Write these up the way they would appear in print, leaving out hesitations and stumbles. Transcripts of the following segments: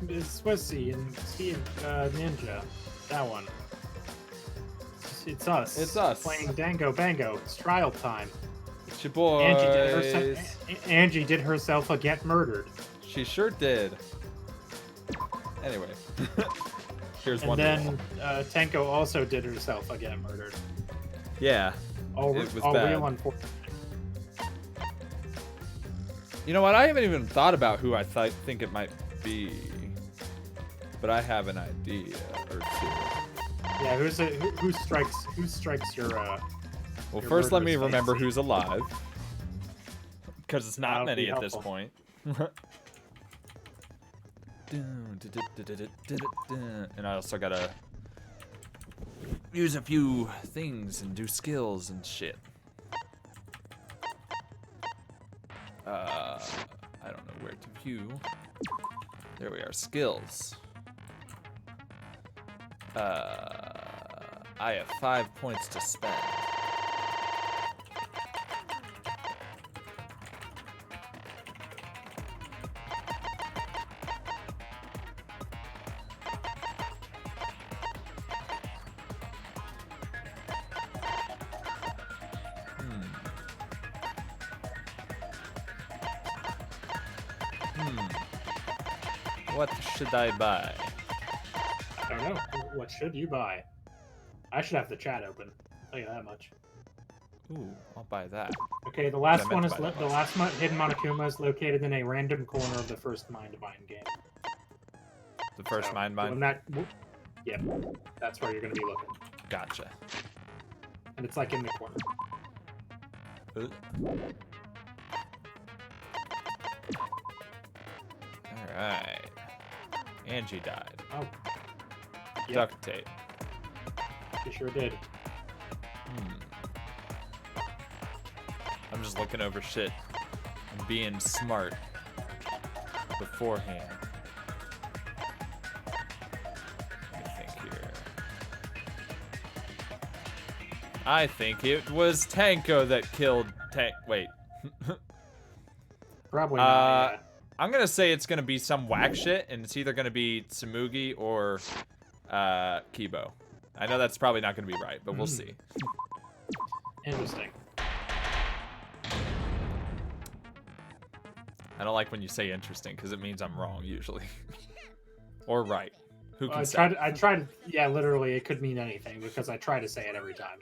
Swissy and Steve Ninja. That one. It's us. It's us. Playing Dango Bango. It's trial time. It's your boys. Angie did herself a get murdered. She sure did. Anyway. Here's and one. And then Tenko also did herself a get murdered. Yeah. All it was all bad. real unfortunate. You know what? I haven't even thought about who I think it might be. But I have an idea or two. Yeah, who strikes your well, your first let me murderous remember fancy? who's alive. Because it's not That'll be many at this helpful. point. And I also gotta use a few things and do skills and shit. I don't know where to view. There we are, skills. I have 5 points to spend. What should I buy? I don't know. What should you buy? I should have the chat open. I'll tell you that much. Ooh, I'll buy that. Okay, the last I meant one to is buy that the last hidden Monokuma is located in a random corner of the first Mind-Bind game. The first Mind Bind? Yep, that's where you're going to be looking. Gotcha. And it's like in the corner. Alright. Angie died. Oh. Yep, Duct tape. you sure did. I'm just looking over shit and being smart beforehand. Let me think here. I think it was Tenko that killed Wait. Probably not. Yeah. I'm gonna say it's gonna be some whack shit, and it's either gonna be Tsumugi or Keebo. I know that's probably not gonna be right, but we'll see. Interesting. I don't like when you say interesting because it means I'm wrong usually, or right. Who can say? I tried. Yeah, literally, it could mean anything because I try to say it every time.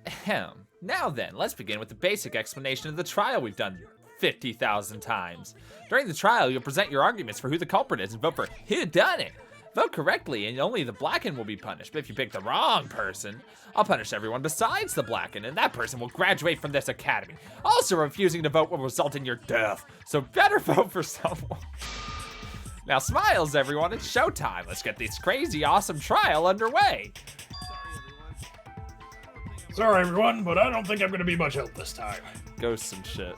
Ahem. Now then, let's begin with the basic explanation of the trial we've done 50,000 times. During the trial, you'll present your arguments for who the culprit is and vote for who done it. Vote correctly and only the blackened will be punished, but if you pick the wrong person, I'll punish everyone besides the blackened, and that person will graduate from this academy. Also, refusing to vote will result in your death, so better vote for someone. Now smiles everyone, it's showtime. Let's get this crazy awesome trial underway. Sorry, everyone, but I don't think I'm going to be much help this time. Ghosts and shit.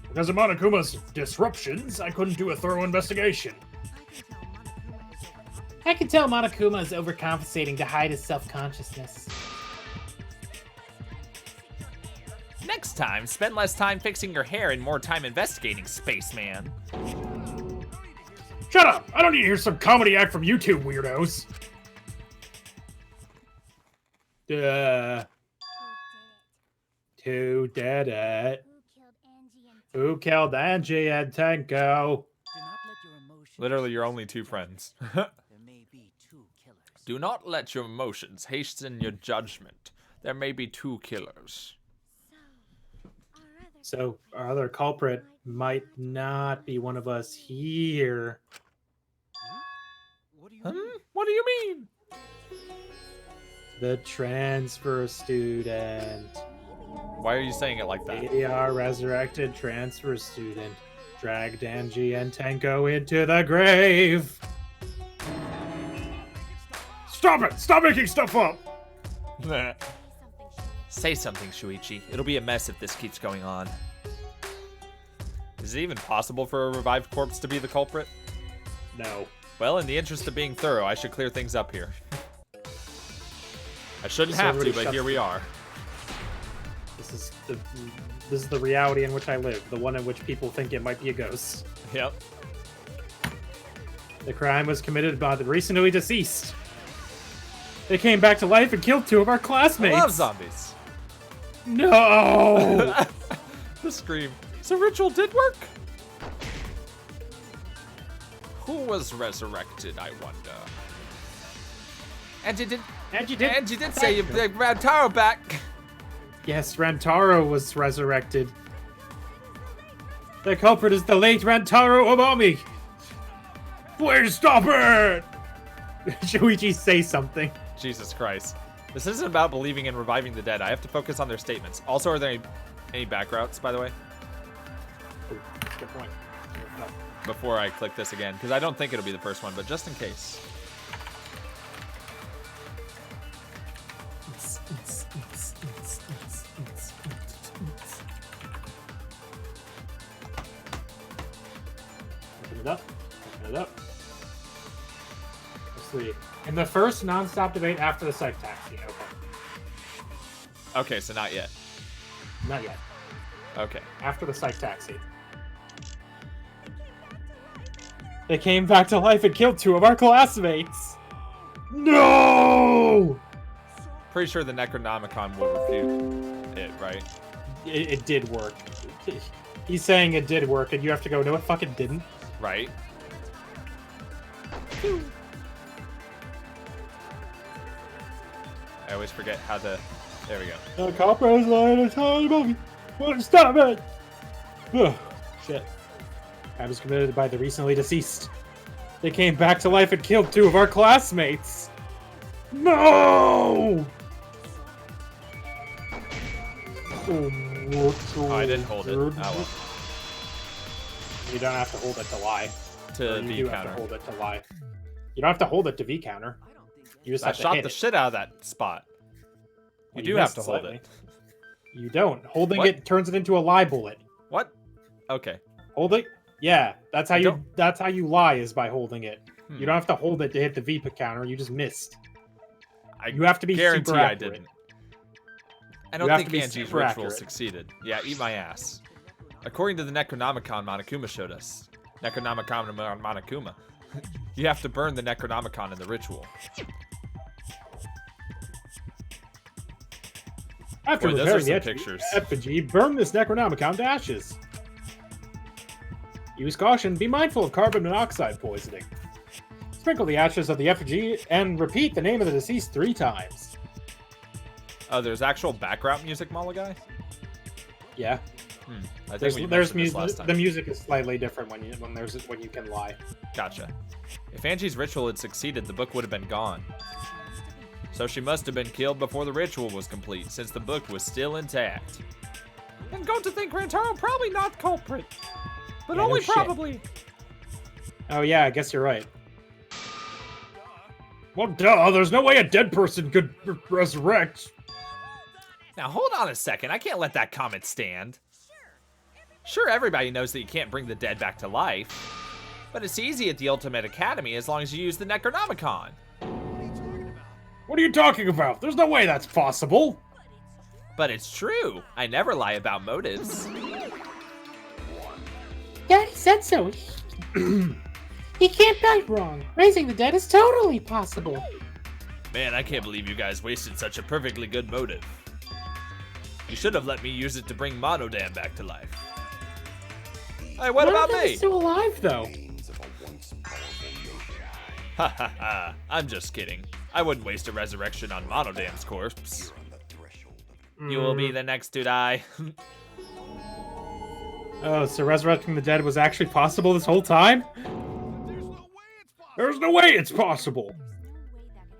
Because of Monokuma's disruptions, I couldn't do a thorough investigation. I can tell Monokuma is overcompensating to hide his self-consciousness. Next time, spend less time fixing your hair and more time investigating, spaceman. Shut up! I don't need to hear some comedy act from you two weirdos. Who did it? Who killed Angie and Tenko? Literally your only two friends. Do not let your emotions hasten your judgment. There may be two killers. So our other culprit might not be one of us here. What do you mean? The transfer student. Why are you saying it like that? ADR resurrected transfer student dragged Angie and Tenko into the grave. Stop it! Stop making stuff up! Say something, Shuichi. It'll be a mess if this keeps going on. Is it even possible for a revived corpse to be the culprit? No. Well, in the interest of being thorough, I should clear things up here. I shouldn't have to, but here we are. This is the reality in which I live, the one in which people think it might be a ghost. Yep. The crime was committed by the recently deceased. They came back to life and killed 2 of our I classmates. love zombies. No! The scream. So ritual did work? Who was resurrected, I wonder? Angie did say you bring Rantaro back. Yes, Rantaro was resurrected. The culprit is the late Rantaro Omami. Please stop it! Shuichi, say something. Jesus Christ. This isn't about believing in reviving the dead. I have to focus on their statements. Also, are there any back routes, by the way? Ooh, good point. No. Before I click this again, because I don't think it'll be the first one, but just in case. Open it up. Open it up. Let's see. In the first non-stop debate after the psych taxi. Okay. Okay, so not yet. Not yet. Okay. After the psych taxi. They came back to life and killed 2 of our classmates. No! Pretty sure the Necronomicon will refute it, right? It did work. He's saying it did work, and you have to go, no, it fucking didn't. Right? I always forget how to... There we go. The cop is lying and telling about me. Well, stop it! Ugh, shit. Crime was committed by the recently deceased. They came back to life and killed 2 of our classmates. No! Oh, I didn't hold it. Oh, well. You don't have to hold it to lie. To Or you V do have to counter. hold it to lie. You don't have to hold it to V counter. You just I have to shot hit the it. shit out of that spot. Well, You do have missed to hold slightly. it. You don't. Holding What? it turns it into a lie bullet. What? Okay. Hold it. Yeah, that's how you. Don't- That's how you lie is by holding it. Hmm. You don't have to hold it to hit the V counter. You just missed. I You have to be guarantee super I accurate. didn't. I don't You have think to be Angie's super ritual accurate. succeeded. Yeah, eat my ass. According to the Necronomicon Monokuma showed us. Necronomicon Monokuma. You have to burn the Necronomicon in the ritual. After Boy, those are repairing the some pictures. effigy, burn this Necronomicon to ashes. Use caution. Be mindful of carbon monoxide poisoning. Sprinkle the ashes of the effigy and repeat the name of the deceased 3 times. Oh, there's actual background music, Mala guy? Yeah. I think There's we there's mentioned this music. last time. The music is slightly different when you can lie. Gotcha. If Angie's ritual had succeeded, the book would have been gone. So she must have been killed before the ritual was complete, since the book was still intact. And go to think Rantaro probably not culprit. But Yeah, only no shit. probably. Oh yeah, I guess you're right. Well, duh. There's no way a dead person could resurrect. Now hold on a second, I can't let that comment stand. Sure, everybody knows that you can't bring the dead back to life. But it's easy at the Ultimate Academy as long as you use the Necronomicon. What are you talking about? There's no way that's possible. But it's true. I never lie about motives. Daddy said so. He can't die wrong. Raising the dead is totally possible. Man, I can't believe you guys wasted such a perfectly good motive. You should have let me use it to bring Monodam back to life. Hey, what about Monodam me? is still alive, though. Ha ha ha. I'm just kidding. I wouldn't waste a resurrection on Monodam's corpse. You will be the next to die. Oh, so resurrecting the dead was actually possible this whole time? There's no way it's possible.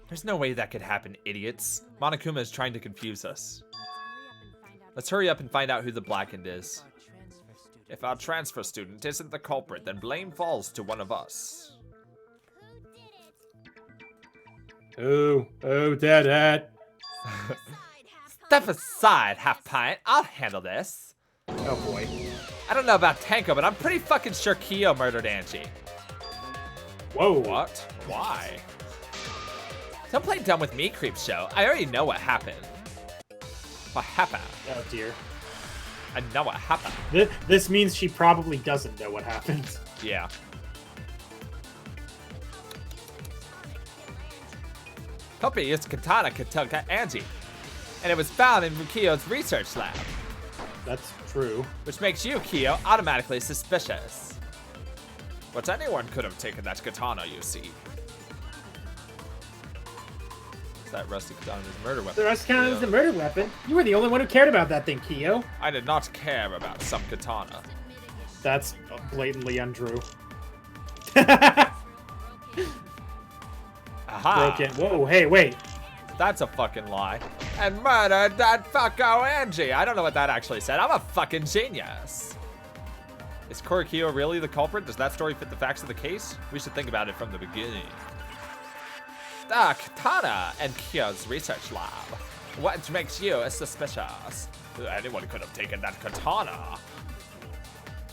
There's no way that could happen, idiots. Monokuma is trying to confuse us. Let's hurry up and find out who the Blackened is. If our transfer student isn't the culprit, then blame falls to one of us. Oh, Dad. Step aside, half pint. I'll handle this. Oh boy. I don't know about Tenko, but I'm pretty fucking sure Kyo murdered Angie. Whoa. What? Why? Don't play dumb with me, creep show. I already know what happened. What happened? Oh dear. I know what happened. This means she probably doesn't know what happened. Yeah. Culprit used katana to kill Angie, and it was found in Rukio's research lab, That's true. which makes you, Kyo, automatically suspicious. But anyone could have taken that katana, you see. That rusty katana is a murder weapon. The rest count as Yeah. a murder weapon. You were the only one who cared about that thing, Kyo. I did not care about some katana. That's blatantly untrue. Aha! Broken. Whoa, hey, wait. That's a fucking lie. And murdered that fucko Angie. I don't know what that actually said. I'm a fucking genius. Is Korikyo really the culprit? Does that story fit the facts of the case? We should think about it from the beginning. Ah, katana and Kyo's research lab. What makes you suspicious? Anyone could have taken that katana.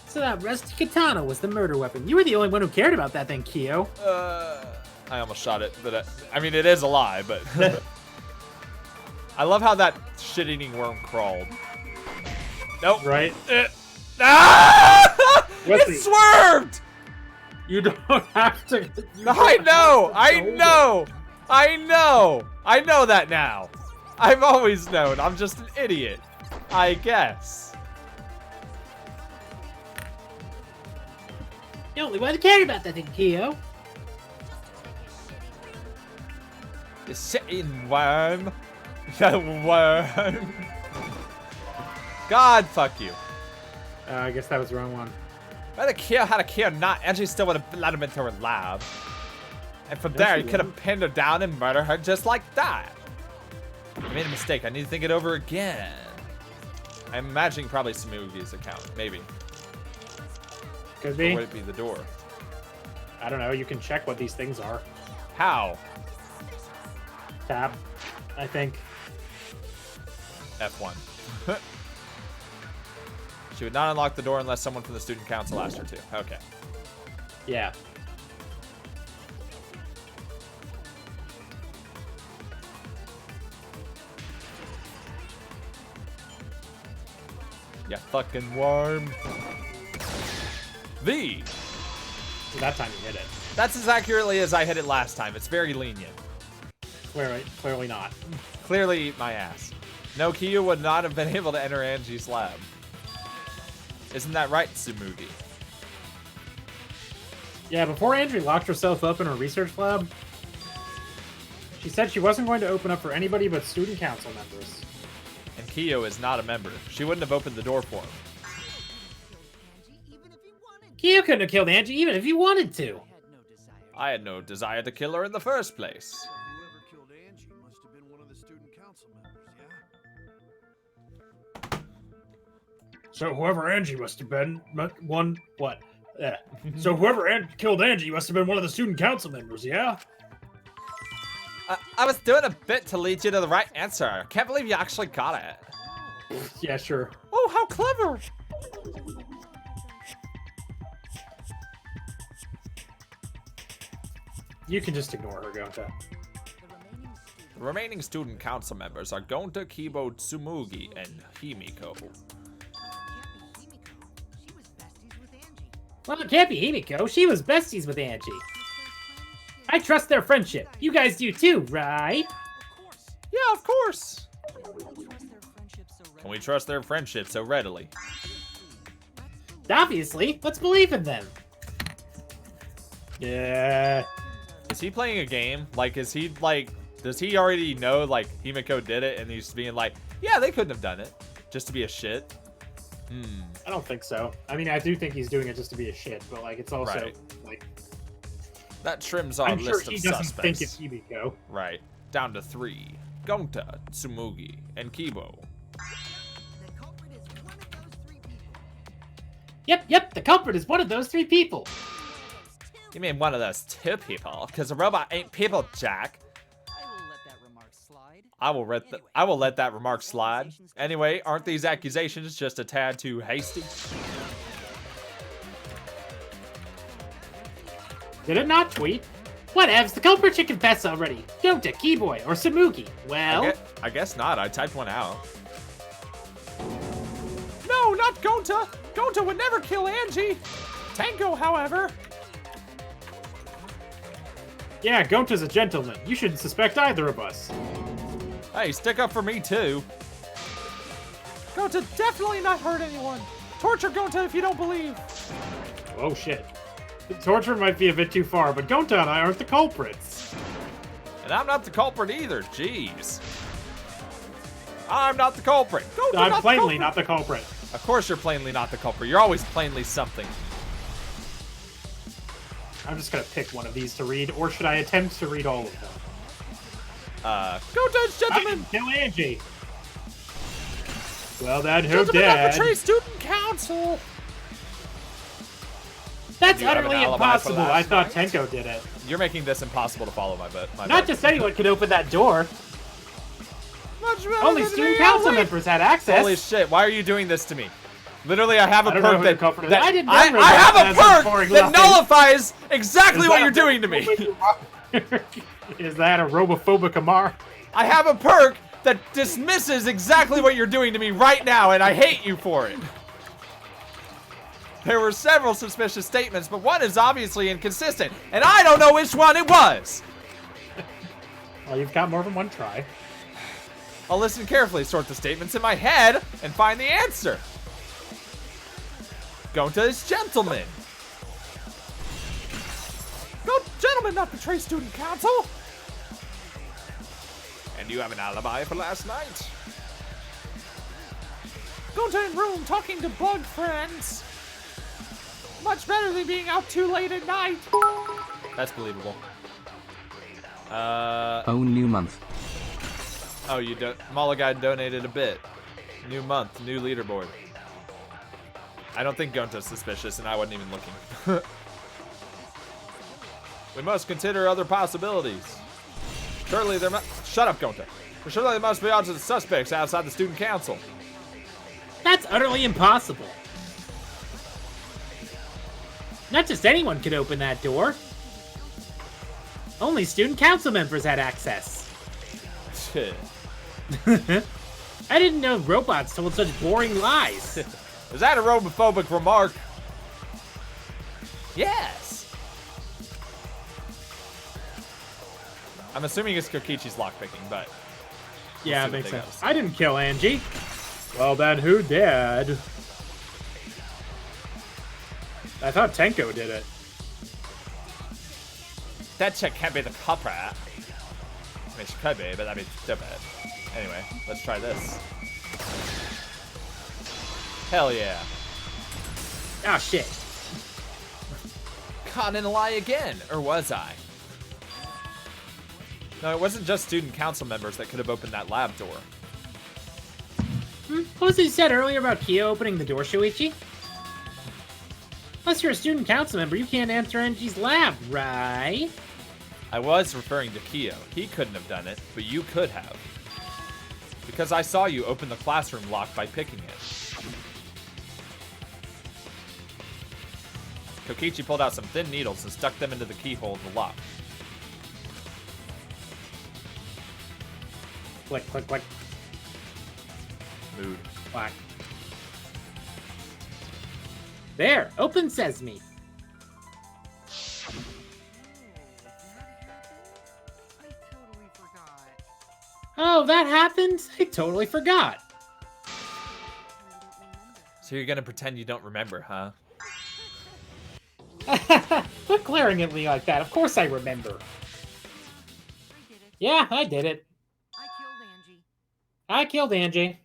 So that rusty katana was the murder weapon. You were the only one who cared about that thing, Kyo. I almost shot it, but I mean, it is a lie, but... I love how that shit-eating worm crawled. Nope. Right? Ah! Wesley. It swerved! You don't have to. I know! I know that now. I've always known. I'm just an idiot. I guess. The only one who cared about that thing, Kyo. You shit-eating worm. You worm. God, fuck you. I guess that was the wrong one. Whether Kyo had a key or not, Angie still would have let him into her lab. And from Yes, there, she he could have would. pinned her down and murdered her just like that. I made a mistake. I need to think it over again. I'm imagining probably Samugi's account. Maybe. Could Or be. would it be the door? I don't know. You can check what these things are. How? Tab, I think. F1. She would not unlock the door unless someone from the student council asked her to. Okay. Yeah. Yeah, fucking worm. V. So that time you hit it. That's as accurately as I hit it last time. It's very lenient. Clearly not. Clearly eat my ass. No, Kyo would not have been able to enter Angie's lab. Isn't that right, Tsumugi? Yeah, before Angie locked herself up in her research lab, she said she wasn't going to open up for anybody but student council members. And Kyo is not a member. She wouldn't have opened the door for him. Kyo couldn't have killed Angie even if he wanted to. I had no desire to kill her in the first place. Whoever killed Angie must have been one of the student council members, yeah? So whoever Angie must have been one what? Yeah. So whoever killed Angie must have been one of the student council members, yeah? I was doing a bit to lead you to the right answer. I can't believe you actually got it. Yeah, sure. Oh, how clever! You can just ignore her, Gonta. The remaining student council members are Gonta, Keebo, Tsumugi, and Himiko. Well, it can't be Himiko. She was besties with Angie. I trust their friendship. You guys do too, right? Yeah, of course. Can we trust their friendship so readily? Obviously. Let's believe in them. Yeah. Is he playing a game? Like, is he, like, does he already know, like, Himiko did it and he's being like, yeah, they couldn't have done it. Just to be a shit? I don't think so. I mean, I do think he's doing it just to be a shit, but like, it's also Right. like That trims our I'm sure list he of doesn't suspects. think it's Himiko. Right. Down to 3. Gonta, Tsumugi, and Keebo. Yep, the culprit is one of those 3 people. You mean one of those 2 people? Because a robot ain't people, Jack. I will let that remark slide. Anyway, aren't these accusations just a tad too hasty? Did it not tweet? Whatevs, the culprit should confess already. Gonta, Keyboy, or Samugi. Well, I guess not. I typed one out. No, not Gonta! Gonta would never kill Angie! Tenko, however. Yeah, Gonta's a gentleman. You shouldn't suspect either of us. Hey, stick up for me too. Gonta definitely not hurt anyone. Torture Gonta if you don't believe. Oh shit. The torture might be a bit too far, but Gonta and I aren't the culprits. And I'm not the culprit either. Jeez. I'm not the culprit. Gonta, I'm not the plainly culprit. not the culprit. Of course you're plainly not the culprit. You're always plainly something. I'm just gonna pick one of these to read, or should I attempt to read all of them? Gonta's I gentlemen. didn't kill Angie. Well, then who Gentlemen not betray did? student council. That's You have an utterly alibi for impossible. I last thought night? Tenko did it. You're making this impossible to follow my bet. Not just anyone could open that door. Much better Only than student me, council only- members had access. Holy shit! Why are you doing this to me? Literally, I have a I don't know perk who the that, culprit is. that I didn't I remember that have a as a perk pouring that line. nullifies exactly Is what that you're a doing to me. Is that a robophobic Amar? I have a perk that dismisses exactly what you're doing to me right now, and I hate you for it. There were several suspicious statements, but one is obviously inconsistent, and I don't know which one it was. Well, you've got more than one try. I'll listen carefully, sort the statements in my head, and find the answer. Gonta is gentleman. Go, gentlemen not betray student council. And you have an alibi for last night. Gonta in room talking to bug friends. Much better than being out too late at night. That's believable. Own new month. Oh, Mulligan donated a bit. New month, new leaderboard. I don't think Gonta's suspicious, and I wasn't even looking. We must consider other possibilities. Surely there must... Shut up, Gonta. Surely there must be odds of the suspects outside the student council. That's utterly impossible. Not just anyone could open that door. Only student council members had access. Shit. I didn't know robots told such boring lies. Is that a robophobic remark? Yes. I'm assuming it's Kokichi's lockpicking, but... Yeah, see it makes what they sense. got. I didn't kill Angie. Well, then who did? I thought Tenko did it. That chick can't be the culprit. I mean, she could be, but that'd be stupid. Anyway, let's try this. Hell yeah. Oh shit. Caught in a lie again, or was I? No, it wasn't just student council members that could have opened that lab door. What was it you said earlier about Kyo opening the door, Shuichi? Unless you're a student council member, you can't enter Angie's lab, right? I was referring to Kyo. He couldn't have done it, but you could have. Because I saw you open the classroom lock by picking it. Kokichi pulled out some thin needles and stuck them into the keyhole of the lock. Click, click, click. Mood. Black. There, open sesame. I totally forgot. Oh, that happened? I totally forgot. So you're gonna pretend you don't remember, huh? Quit glaring at me like that. Of course I remember. I did it. Yeah, I did it. I killed Angie. I killed Angie.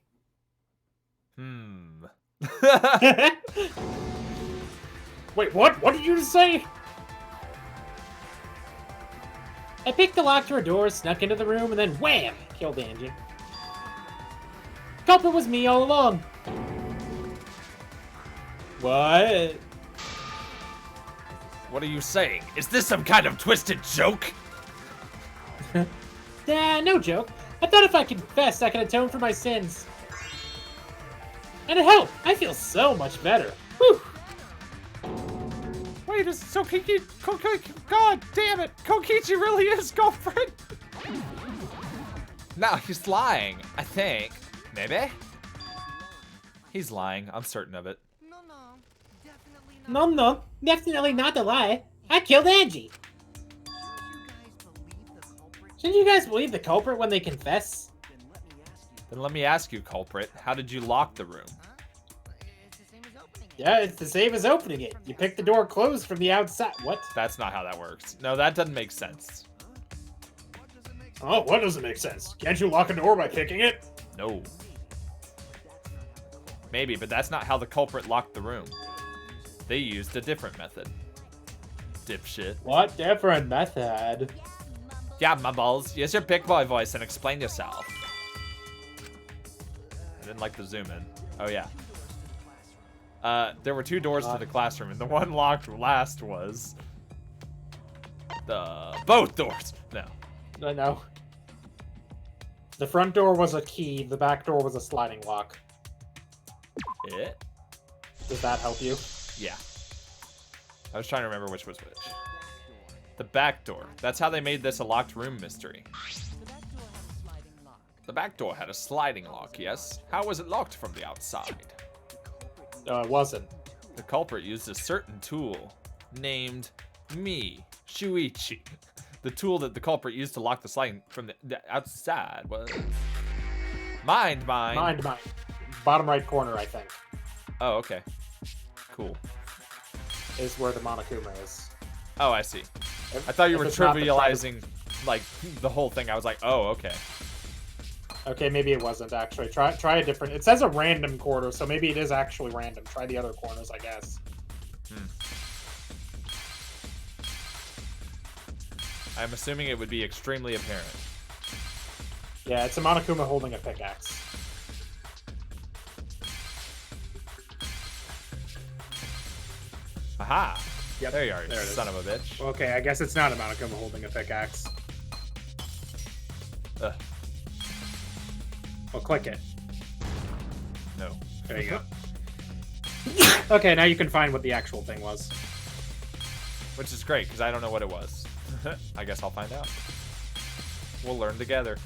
Wait, what? What did you just say? I picked the lock to her door, snuck into the room, and then wham! Killed Angie. Culprit was me all along. What? What are you saying? Is this some kind of twisted joke? No joke. I thought if I confessed, I could atone for my sins. And it helped. I feel so much better. Whew. Wait, is so God damn it! Kokichi really is girlfriend. No, he's lying, I think. Maybe? He's lying, I'm certain of it. No, definitely not. No, definitely not a lie. I killed Angie. You guys Shouldn't you guys believe the culprit when they confess? Then let me ask you, culprit, how did you lock the room? It's the same as opening it. Yeah, it's the same as opening it. You pick the door closed from the outside. What? That's not how that works. No, that doesn't make sense. Oh, what doesn't make sense? Can't you lock a door by kicking it? No. Maybe, but that's not how the culprit locked the room. They used a different method. Dipshit. What different method? Yeah, my balls. Use your big boy voice and explain yourself. I didn't like the zoom in. Oh, yeah. There were 2 doors to the classroom, and the one locked last was... both doors. No. No. The front door was a key, the back door was a sliding lock. It? Does that help you? Yeah. I was trying to remember which was which. The back door. That's how they made this a locked room mystery. The back door had a sliding lock, yes. How was it locked from the outside? No, it wasn't. The culprit used a certain tool named Shuichi. The tool that the culprit used to lock the sliding from the outside was... Mind mine. Mind mine. Bottom right corner, I think, Oh, okay. Cool. is where the Monokuma is. Oh, I see. If- I thought you if were it's not the trivializing, like, the whole thing. I was like, oh, okay. Okay, maybe it wasn't actually. Try a different. It says a random corner, so maybe it is actually random. Try the other corners, I guess. I'm assuming it would be extremely apparent. Yeah, it's a Monokuma holding a pickaxe. Aha! Yep, There you are, you there it is. son of a bitch. Okay, I guess it's not a Monokuma holding a pickaxe. Ugh, Well, click it. no. There you go. Okay, now you can find what the actual thing was. Which is great, because I don't know what it was. I guess I'll find out. We'll learn together.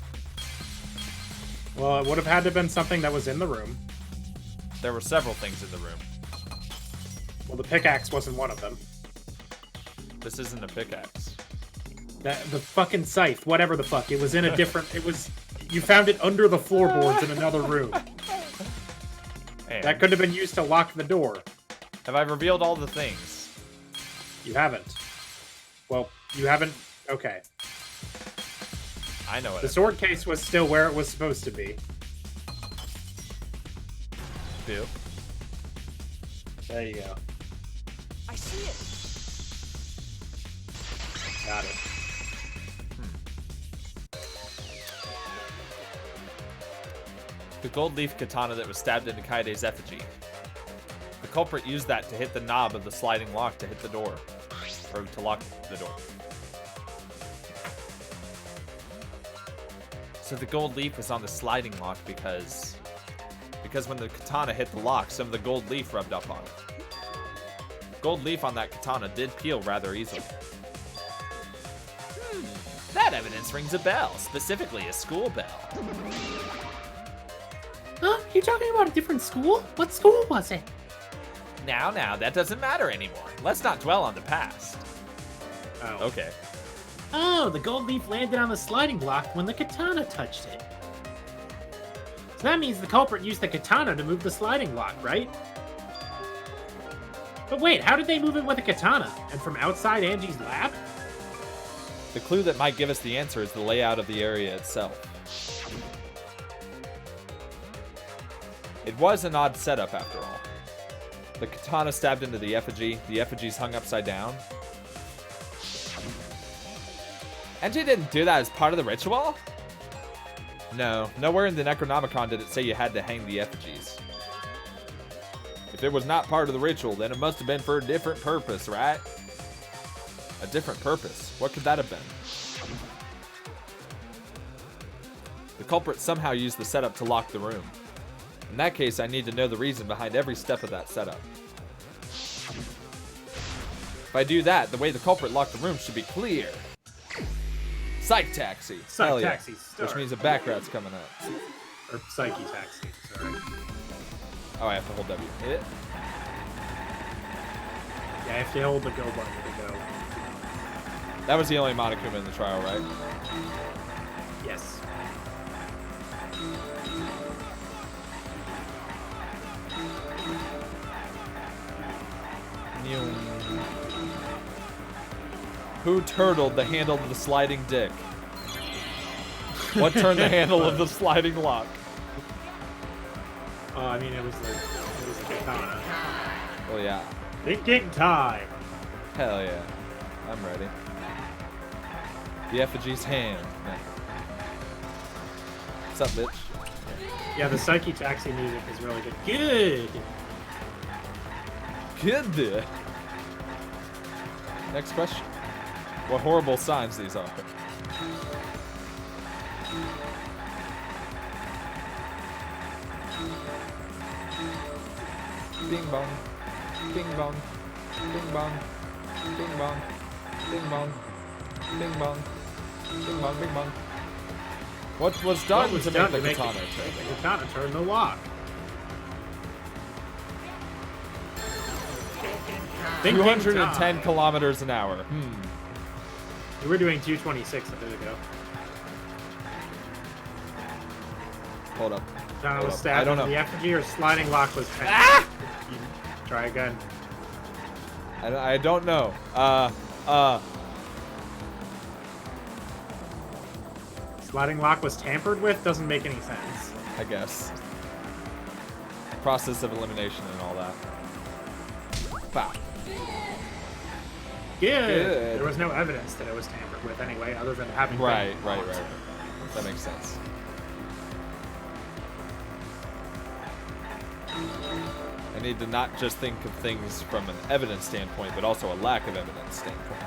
Well, it would have had to have been something that was in the room. There were several things in the room. Well, the pickaxe wasn't one of them. This isn't a pickaxe. The fucking scythe, whatever the fuck. It was in a different... It was... You found it under the floorboards in another room. And That could have been used to lock the door. have I revealed all the things? You haven't. Well, you haven't... Okay. I know it. The sword case was still where it was supposed to be. do. There you go. I see it. Got it. The gold leaf katana that was stabbed into Kaide's effigy. The culprit used that to hit the knob of the sliding lock to hit the door. Or to lock the door. So the gold leaf was on the sliding lock because when the katana hit the lock, some of the gold leaf rubbed up on it. Gold leaf on that katana did peel rather easily. That evidence rings a bell, specifically a school bell. Huh? You're talking about a different school? What school was it? Now, that doesn't matter anymore. Let's not dwell on the past. Oh. Okay. Oh, the gold leaf landed on the sliding block when the katana touched it. So that means the culprit used the katana to move the sliding block, right? But wait, how did they move it with a katana? And from outside Angie's lab? The clue that might give us the answer is the layout of the area itself. It was an odd setup after all. The katana stabbed into the effigy's hung upside down. Angie didn't do that as part of the ritual? No, nowhere in the Necronomicon did it say you had to hang the effigies. If it was not part of the ritual, then it must have been for a different purpose, right? A different purpose? What could that have been? The culprit somehow used the setup to lock the room. In that case, I need to know the reason behind every step of that setup. If I do that, the way the culprit locked the room should be clear. Psych Taxi. Psych Hell yeah. Taxi, Which start. means a back rat's coming up. Or Psyche Taxi, sorry. Oh, I have to hold W. Hit it. Yeah, if you hold the go button to go. That was the only Monokuma in the trial, right? Yes. Who turtled the handle of the sliding dick? What turned the handle of the sliding lock? Oh, I mean, it was the katana. Well, yeah. Thinking time. Hell yeah. I'm ready. The effigy's hand. What's up, bitch? Yeah, the Psyche Taxi music is really good. Good. Next question. What horrible signs these are. Bing bong. Bing bong. Bing bong. Bing bong. Bing bong. Bing bong. Bing bong. Bing bong. What was done to make the katana turn? The katana turn the lock. 210 kilometers an hour. We were doing 226 a bit ago. Hold up. Katana Hold was up. stabbed. I don't know. The effigy or sliding lock was tapped. Ah! Try again. I don't know. Sliding lock was tampered with? Doesn't make any sense. I guess. Process of elimination and all that. Wow. Good. There was no evidence that it was tampered with anyway, other than having Right. been locked. That makes sense. I need to not just think of things from an evidence standpoint, but also a lack of evidence standpoint.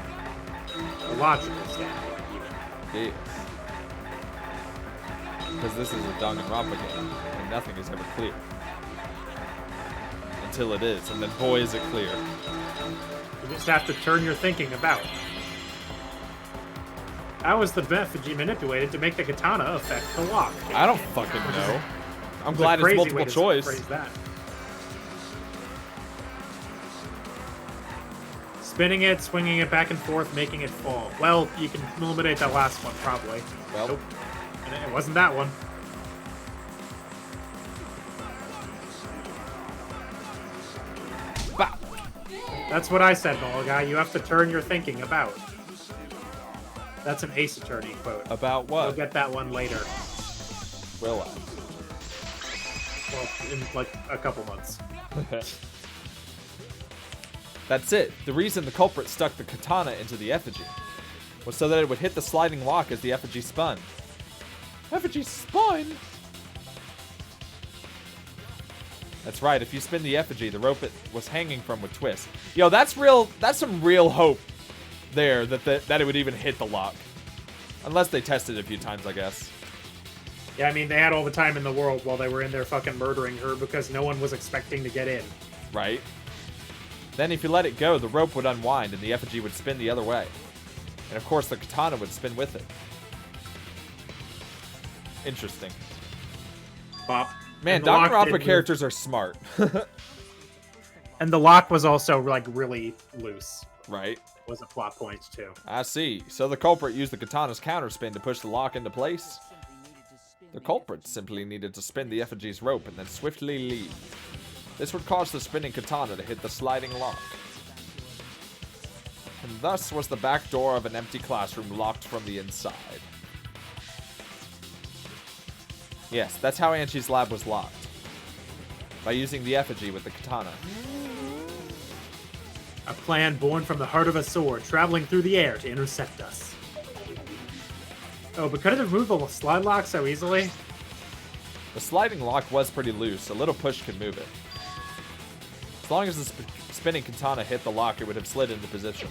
A logical standpoint, even. Yes. Because this is a Danganronpa game, and nothing is ever clear. Until it is, and then boy is it clear. You just have to turn your thinking about. How was the effigy manipulated to make the katana affect the lock? I don't fucking know. I'm glad it's multiple choice. Phrase that. Spinning it, swinging it back and forth, making it fall. Well, you can eliminate that last one, probably. Well, Nope. And it wasn't that one. bah. That's what I said, Ball Guy. You have to turn your thinking about. That's an Ace Attorney quote. About You'll what? get that one later. Will I? Well, in like a couple months. That's it. The reason the culprit stuck the katana into the effigy was so that it would hit the sliding lock as the effigy spun. Effigy spun? That's right. If you spin the effigy, the rope it was hanging from would twist. Yo, that's real. That's some real hope there that it would even hit the lock. Unless they tested it a few times, I guess. Yeah, I mean, they had all the time in the world while they were in there fucking murdering her because no one was expecting to get in. Right? Then if you let it go, the rope would unwind and the effigy would spin the other way. And of course, the katana would spin with it. Interesting. Pop. Man, And the lock Danganronpa didn't characters are smart. And the lock was also, like, really loose. Right? Was a plot point, too. I see. So the culprit used the katana's counterspin to push the lock into place? The culprit simply needed to spin the effigy's rope and then swiftly leave. This would cause the spinning katana to hit the sliding lock. And thus was the back door of an empty classroom locked from the inside. Yes, that's how Angie's lab was locked. By using the effigy with the katana. A plan born from the heart of a sword, traveling through the air to intercept us. Oh, but could it have moved the slide lock so easily? The sliding lock was pretty loose. A little push could move it. As long as the spinning katana hit the lock, it would have slid into position.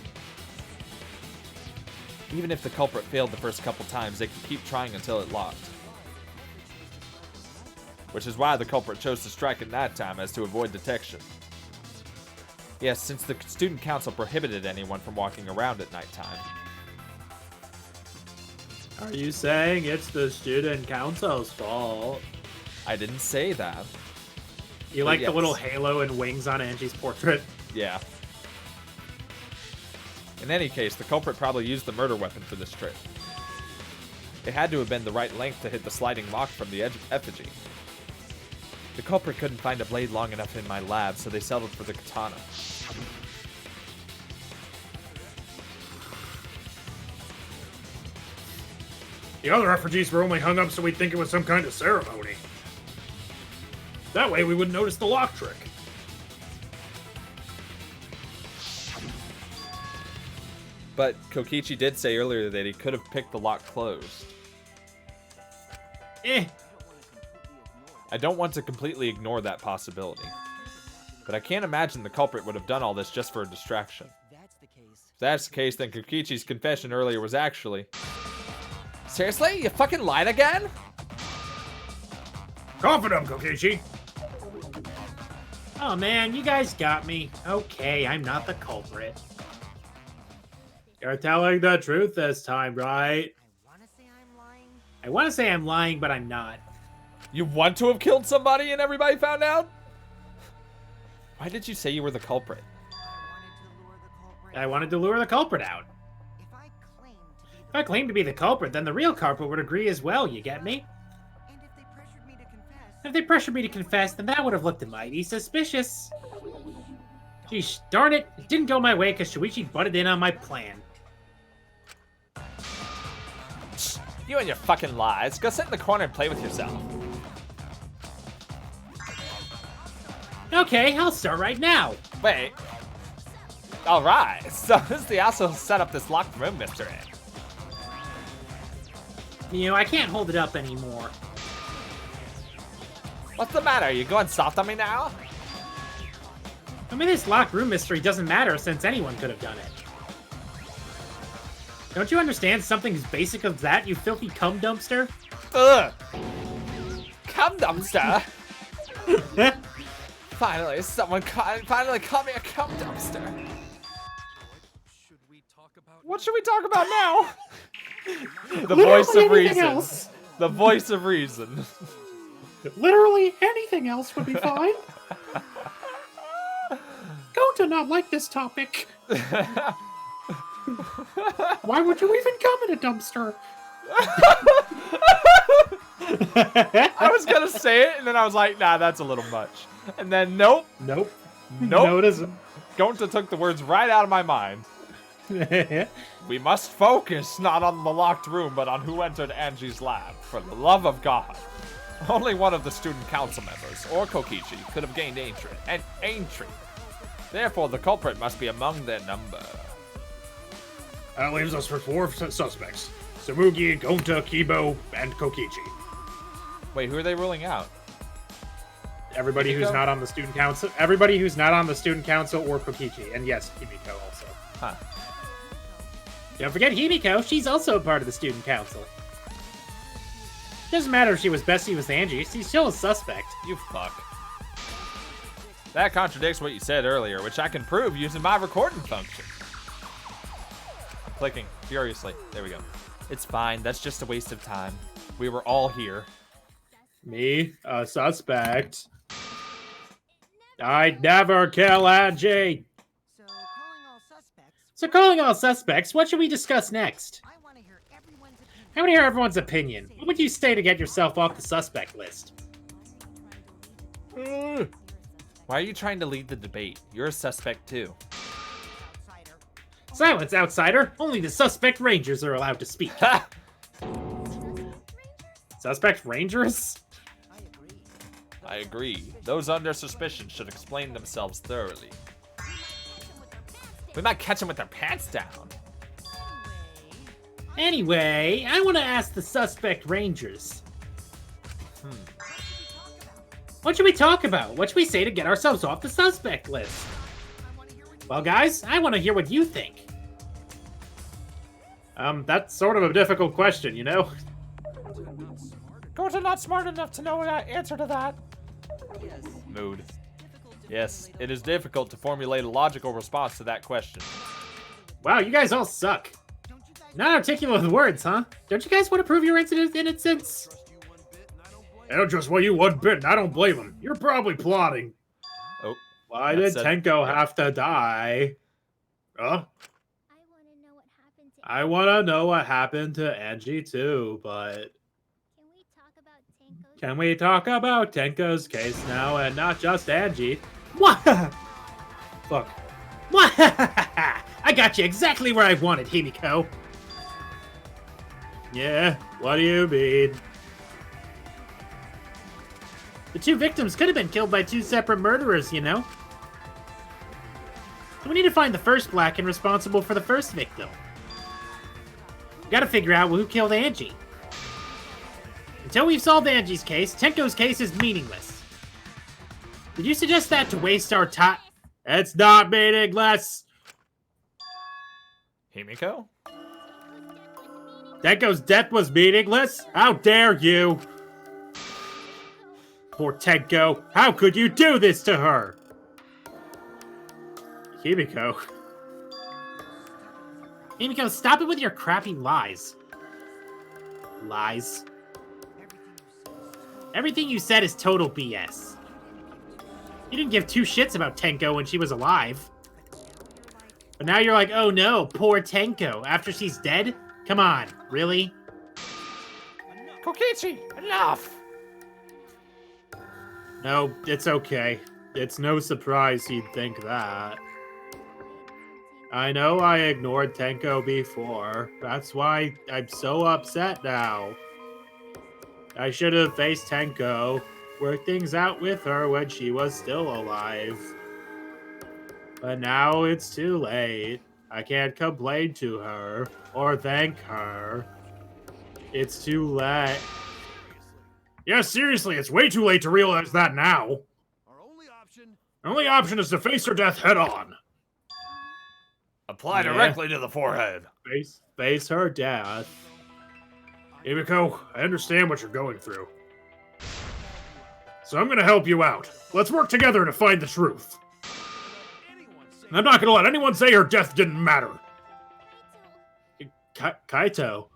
Even if the culprit failed the first couple times, they could keep trying until it locked. Which is why the culprit chose to strike at night time, as to avoid detection. Yes, since the student council prohibited anyone from walking around at nighttime. Are you saying it's the student council's fault? I didn't say that. You like yes. the little halo and wings on Angie's portrait? Yeah. In any case, the culprit probably used the murder weapon for this trick. It had to have been the right length to hit the sliding lock from the edge of effigy. The culprit couldn't find a blade long enough in my lab, so they settled for the katana. The other effigies were only hung up so we'd think it was some kind of ceremony. That way we wouldn't notice the lock trick. But Kokichi did say earlier that he could have picked the lock closed. I don't want to completely ignore that possibility. But I can't imagine the culprit would have done all this just for a distraction. If that's the case, then Kokichi's confession earlier was actually... Seriously? You fucking lied again? Confident, Kokichi. Oh man, you guys got me. Okay, I'm not the culprit. You're telling the truth this time, right? I want to say I'm lying, but I'm not. You want to have killed somebody and everybody found out? Why did you say you were the culprit? I wanted to lure the culprit out. If I claimed to be the culprit, then the real culprit would agree as well, you get me? If they pressured me to confess, then that would have looked mighty suspicious. Geez, darn it, it didn't go my way because Shuichi butted in on my plan. You and your fucking lies. Go sit in the corner and play with yourself. Okay, I'll start right now. Wait. Alright, so who's the asshole who set up this locked room mystery? You know, I can't hold it up anymore. What's the matter? You going soft on me now? I mean, this locked room mystery doesn't matter since anyone could have done it. Don't you understand something as basic as that, you filthy cum dumpster? Ugh! Cum dumpster? Finally, someone finally called me a cum dumpster. What should we talk about now? The voice of reason. Else. The voice of reason. Literally anything else would be fine. Going to not like this topic. Why would you even come in a dumpster? I was gonna say it, and then I was like, nah, that's a little much. And then, nope. Nope. Nope. No, it isn't. Gonta took the words right out of my mind. We must focus not on the locked room, but on who entered Angie's lab. For the love of God. Only one of the student council members, or Kokichi, could have gained entry. Therefore, the culprit must be among their number. That leaves us with 4 suspects. Samugi, Gonta, Keebo, and Kokichi. Wait, who are they ruling out? Everybody who's Kimiko? not on the student council. Everybody who's not on the student council or Kokichi. And yes, Kimiko also. Huh. Don't forget Himiko, she's also a part of the student council. Doesn't matter if she was bestie with Angie, she's still a suspect. You fuck. That contradicts what you said earlier, which I can prove using my recording function. I'm clicking furiously. There we go. It's fine. That's just a waste of time. We were all here. Me, a suspect. I'd never kill Angie. So calling all suspects, what should we discuss next? I want to hear everyone's opinion. What would you say to get yourself off the suspect list? Why are you trying to lead the debate? You're a suspect too. Silence, outsider! Only the suspect rangers are allowed to speak. Ha! Suspect rangers? I agree. Those under suspicion should explain themselves thoroughly. We might catch them with their pants down. Anyway, I want to ask the suspect rangers. What should we talk about? What should we say to get ourselves off the suspect list? Well, guys, I want to hear what you think. That's sort of a difficult question, you know? Gonta not smart enough to know the answer to that. Mood. Yes, it is difficult to formulate a logical response to that question. Wow, you guys all suck. Not articulate with words, huh? Don't you guys want to prove your innocence? It'll just weigh you one bit, and I don't blame him. You're probably plotting. Oh. Why did That's Tenko have to die? Huh? I want to know what happened to Angie too, but can we talk about Tenko's case now and not just Angie? What? Fuck. What? I got you exactly where I wanted, Himiko. Yeah, what do you mean? The two victims could have been killed by two separate murderers, you know? So we need to find the first black and responsible for the first victim. We gotta figure out who killed Angie. Until we've solved Angie's case, Tenko's case is meaningless. Did you suggest that to waste our time? It's not meaningless! Himiko? Tenko's death was meaningless? How dare you! Poor Tenko, how could you do this to her? Himiko. Himiko, stop it with your crappy lies. Lies. Everything you said is total BS. You didn't give two shits about Tenko when she was alive. But now you're like, oh no, poor Tenko, after she's dead? Come on, really? Kokichi, enough! No, it's okay. It's no surprise he'd think that. I know I ignored Tenko before. That's why I'm so upset now. I should have faced Tenko, worked things out with her when she was still alive. But now it's too late. I can't complain to her or thank her. It's too late. Yeah, seriously, it's way too late to realize that now. Our only option is to face her death head on. Apply directly to the forehead. Face her death. Himiko, I understand what you're going through. So I'm gonna help you out. Let's work together to find the truth. And I'm not gonna let anyone say her death didn't matter. Kaito.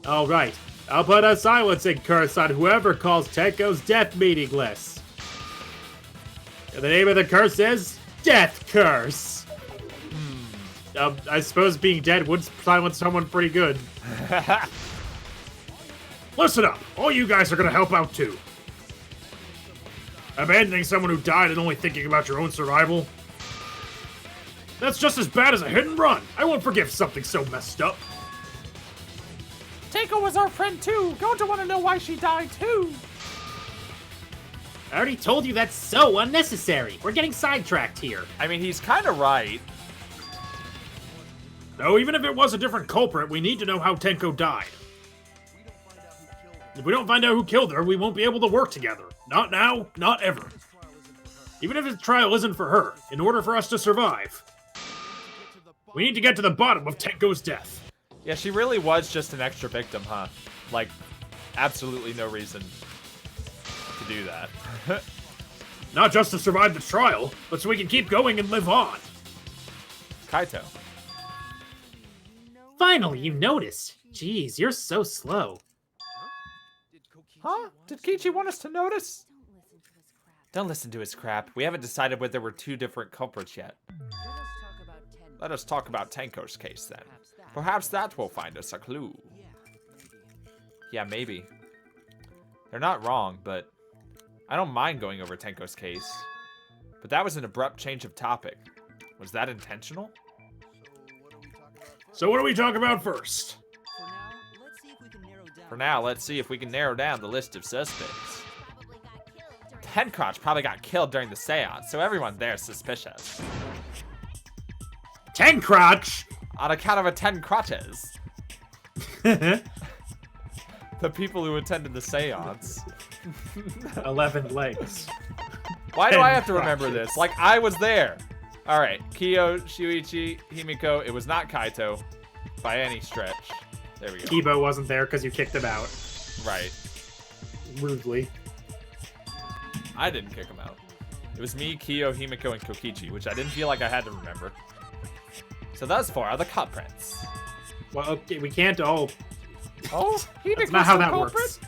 All right. I'll put a silencing curse on whoever calls Tenko's death meaningless. And the name of the curse is Death Curse. I suppose being dead would silence someone pretty good. Listen up. All you guys are going to help out too. Abandoning someone who died and only thinking about your own survival? That's just as bad as a hit and run. I won't forgive something so messed up. Tenko was our friend too. Going to want to know why she died too. I already told you that's so unnecessary. We're getting sidetracked here. I mean, he's kind of right. No, even if it was a different culprit, we need to know how Tenko died. If we don't find out who killed her, we won't be able to work together. Not now, not ever. Even if the trial isn't for her, in order for us to survive, we need to get to the bottom of Tenko's death. Yeah, she really was just an extra victim, huh? Like, absolutely no reason to do that. Not just to survive the trial, but so we can keep going and live on. Kaito. Finally, you noticed. Jeez, you're so slow. Huh? Did Kichi want us to notice? Don't listen to his crap. We haven't decided whether we're two different culprits yet. Let us talk about Tenko's case then. Perhaps that will find us a clue. Yeah, maybe. They're not wrong, but I don't mind going over Tenko's case. But that was an abrupt change of topic. Was that intentional? So what do we talk about first? For now, let's see if we can narrow down the list of suspects. Tencrotch probably got killed during the seance, so everyone there's suspicious. Tenkrotch! On account of 10 crotches. The people who attended the seance. 11 legs. Why do 10 I have to remember crotches. this? Like, I was there. Alright, Kyo, Shuichi, Himiko. It was not Kaito by any stretch. There we go. Keebo wasn't there because you kicked him out. Right. Rudely. I didn't kick him out. It was me, Kyo, Himiko, and Kokichi, which I didn't feel like I had to remember. So those four are the culprits. Well, okay, we can't all... Oh, That's not how that works.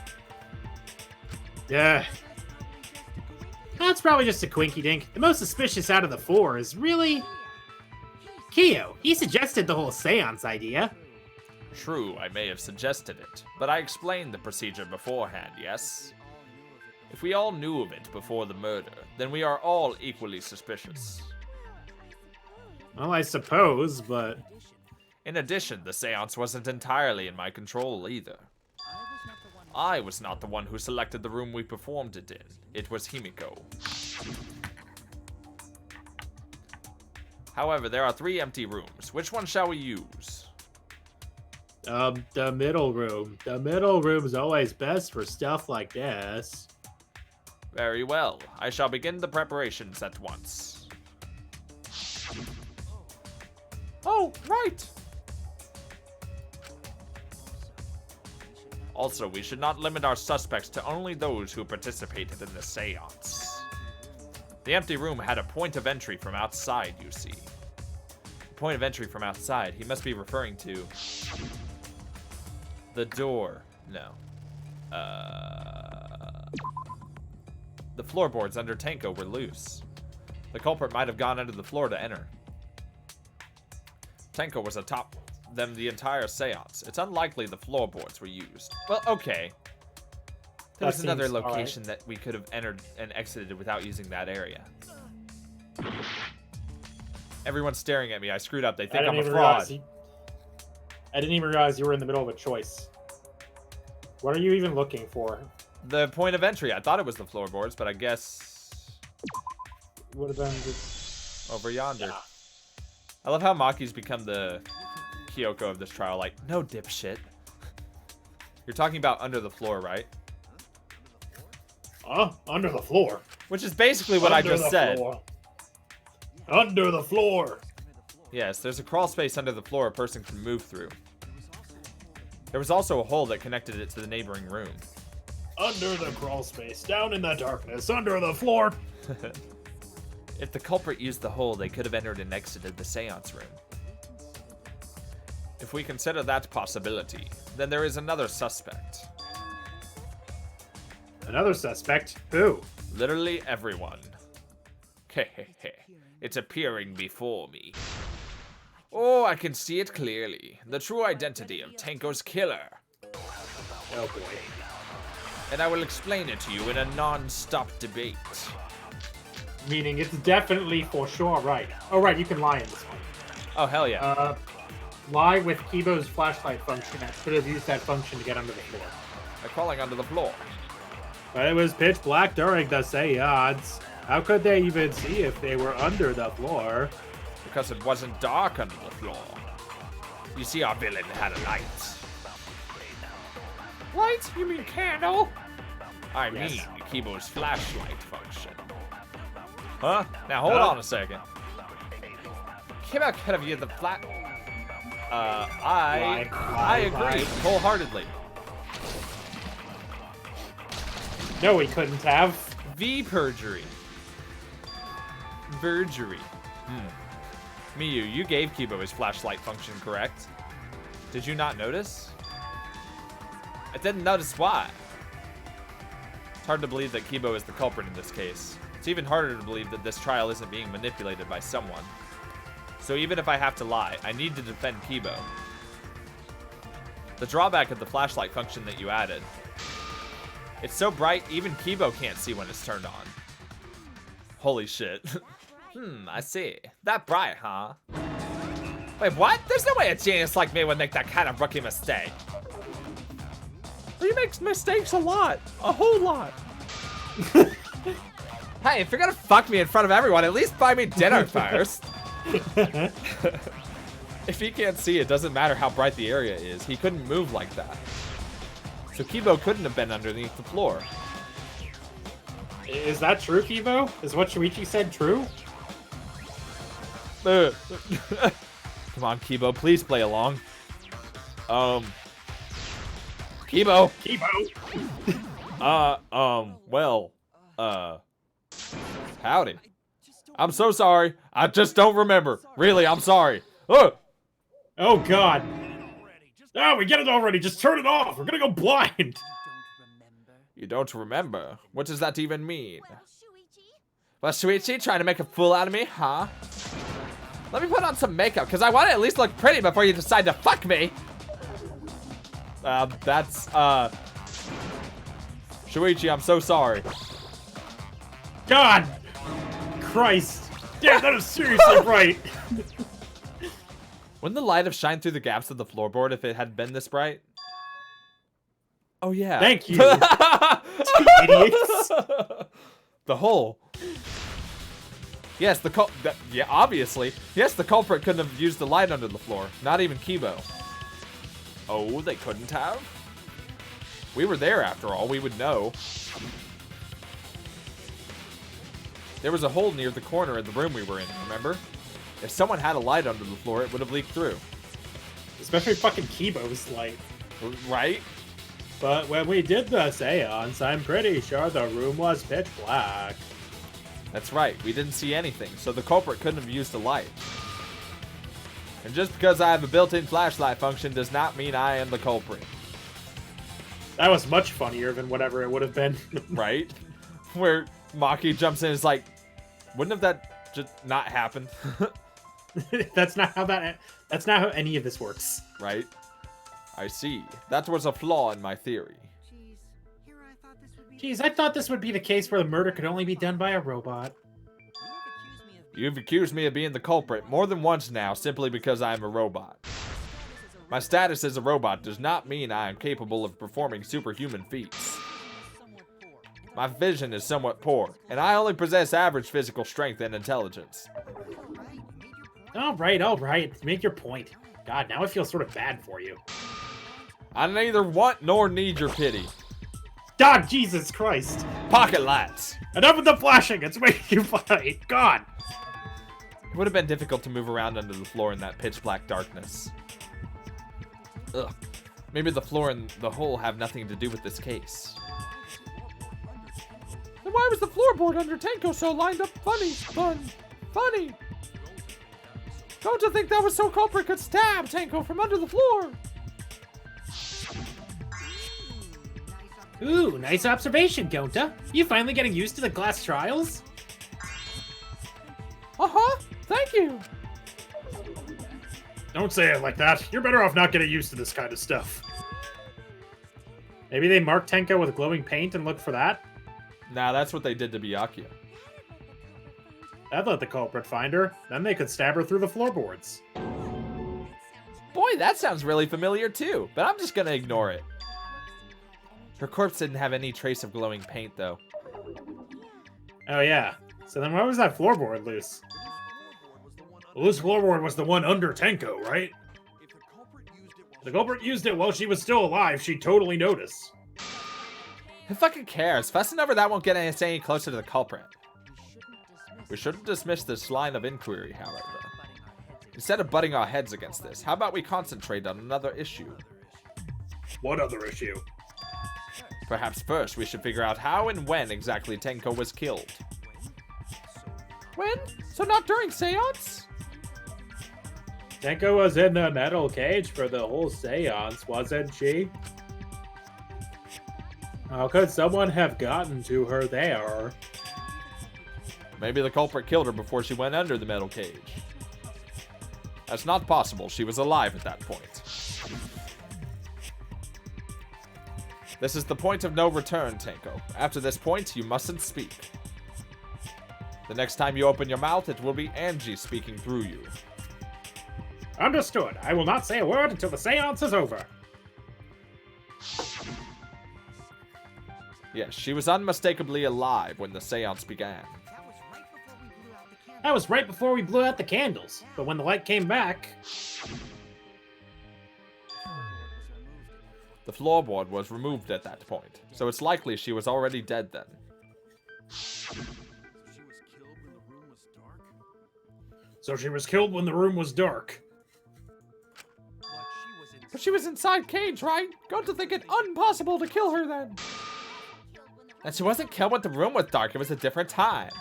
Yeah. That's probably just a quinky dink. The most suspicious out of the four is really... Kyo, he suggested the whole seance idea. True, I may have suggested it, but I explained the procedure beforehand, yes? If we all knew of it before the murder, then we are all equally suspicious. Well, I suppose, but In addition, the seance wasn't entirely in my control either. I was not the one who selected the room we performed it in. It was Himiko. However, there are 3 empty rooms. Which one shall we use? the middle room. The middle room's always best for stuff like this. Very well. I shall begin the preparations at once. Oh, right! Also, we should not limit our suspects to only those who participated in the seance. The empty room had a point of entry from outside, you see. Point of entry from outside, he must be referring to the door. No. The floorboards under Tenko were loose. The culprit might have gone under the floor to enter. Tenko was atop them the entire seance. It's unlikely the floorboards were used. Well, okay. There was another location that we could have entered and exited without using that area. Everyone's staring at me. I screwed up. They think I'm a fraud. I didn't even realize you were in the middle of a choice. What are you even looking for? The point of entry. I thought it was the floorboards, but I guess Would have been just... over yonder. Yeah. I love how Maki's become the Kyoko of this trial. Like, no, dipshit. You're talking about under the floor, right? Under the floor. Which is basically what I just said. Under the floor. Yes, there's a crawl space under the floor a person can move through. There was also a hole that connected it to the neighboring room. Under the crawl space, down in the darkness, under the floor. If the culprit used the hole, they could have entered and exited the seance room. If we consider that possibility, then there is another suspect. Another suspect? Who? Literally everyone. It's appearing before me. Oh, I can see it clearly. The true identity of Tenko's killer. Oh boy. And I will explain it to you in a non-stop debate. Meaning it's definitely for sure right. Oh, right, you can lie in this one. Oh, hell yeah. Lie with Keebo's flashlight function. I could have used that function to get under the floor. They're crawling under the floor. But it was pitch black during the seance. How could they even see if they were under the floor? Because it wasn't dark under the floor. You see, our villain had a light. Light? You mean candle? I mean Keebo's flashlight function. Huh? Now hold on a second. Keebo could have used the flat. I agree wholeheartedly. No, he couldn't have. V perjury. Vergery. Miyu, you gave Keebo his flashlight function, correct? Did you not notice? I didn't notice why. It's hard to believe that Keebo is the culprit in this case. It's even harder to believe that this trial isn't being manipulated by someone. So even if I have to lie, I need to defend Keebo. The drawback of the flashlight function that you added. It's so bright, even Keebo can't see when it's turned on. Holy shit. I see. That bright, huh? Wait, what? There's no way a genius like me would make that kind of rookie mistake. He makes mistakes a lot. A whole lot. Hey, if you're gonna fuck me in front of everyone, at least buy me dinner first. If he can't see, it doesn't matter how bright the area is. He couldn't move like that. So Keebo couldn't have been underneath the floor. Is that true, Keebo? Is what Shuichi said true? Come on, Keebo, please play along. Keebo. Howdy. I'm so sorry. I just don't remember. Really, I'm sorry. Oh, God. Oh, we get it already. Just turn it off. We're gonna go blind. You don't remember? What does that even mean? Well, Shuichi trying to make a fool out of me, huh? Let me put on some makeup, because I want to at least look pretty before you decide to fuck me. Shuichi, I'm so sorry. God! Christ! Damn, that is seriously bright! Wouldn't the light have shined through the gaps of the floorboard if it had been this bright? Oh, yeah. Thank you! Idiots! The hole. Yes, yeah, obviously. Yes, the culprit couldn't have used the light under the floor. Not even Keebo. Oh, they couldn't have? We were there after all. We would know. There was a hole near the corner of the room we were in, remember? If someone had a light under the floor, it would have leaked through. Especially fucking Keebo's light. Right? But when we did the seance, I'm pretty sure the room was pitch black. That's right. We didn't see anything, so the culprit couldn't have used the light. And just because I have a built-in flashlight function does not mean I am the culprit. That was much funnier than whatever it would have been. Right? Where Maki jumps in and is like, wouldn't have that just not happened? That's not how any of this works. Right? I see. That was a flaw in my theory. Jeez, I thought this would be the case where the murder could only be done by a robot. You've accused me of being the culprit more than once now simply because I am a robot. My status as a robot does not mean I am capable of performing superhuman feats. My vision is somewhat poor, and I only possess average physical strength and intelligence. Alright. Make your point. God, now I feel sort of bad for you. I neither want nor need your pity. God, Jesus Christ. Pocket lights. Enough with the flashing. It's making you fight. God. It would have been difficult to move around under the floor in that pitch black darkness. Ugh. Maybe the floor and the hole have nothing to do with this case. Then why was the floorboard under Tenko so lined up funny? Don't you think that was so culprit could stab Tenko from under the floor? Ooh, nice observation, Gonta. You finally getting used to the glass trials? Uh-huh. Thank you. Don't say it like that. You're better off not getting used to this kind of stuff. Maybe they marked Tenko with glowing paint and looked for that? Nah, that's what they did to Byakuya. That'd let the culprit find her. Then they could stab her through the floorboards. Boy, that sounds really familiar too, but I'm just gonna ignore it. Her corpse didn't have any trace of glowing paint, though. Oh, yeah. So then why was that floorboard loose? Well, this floorboard was the one under Tenko, right? If the culprit used it while she was still alive, she'd totally notice. Who fucking cares? Fussing over that won't get us any closer to the culprit. We shouldn't dismiss this line of inquiry, however. Instead of butting our heads against this, how about we concentrate on another issue? What other issue? Perhaps first we should figure out how and when exactly Tenko was killed. When? So not during seance? Tenko was in the metal cage for the whole seance, wasn't she? How could someone have gotten to her there? Maybe the culprit killed her before she went under the metal cage. That's not possible. She was alive at that point. This is the point of no return, Tenko. After this point, you mustn't speak. The next time you open your mouth, it will be Angie speaking through you. Understood. I will not say a word until the seance is over. Yes, she was unmistakably alive when the seance began. That was right before we blew out the candles. But when the light came back... The floorboard was removed at that point, so it's likely she was already dead then. So she was killed when the room was dark. But she was inside cage, right? Got to think it impossible to kill her then. And she wasn't killed when the room was dark. It was a different time.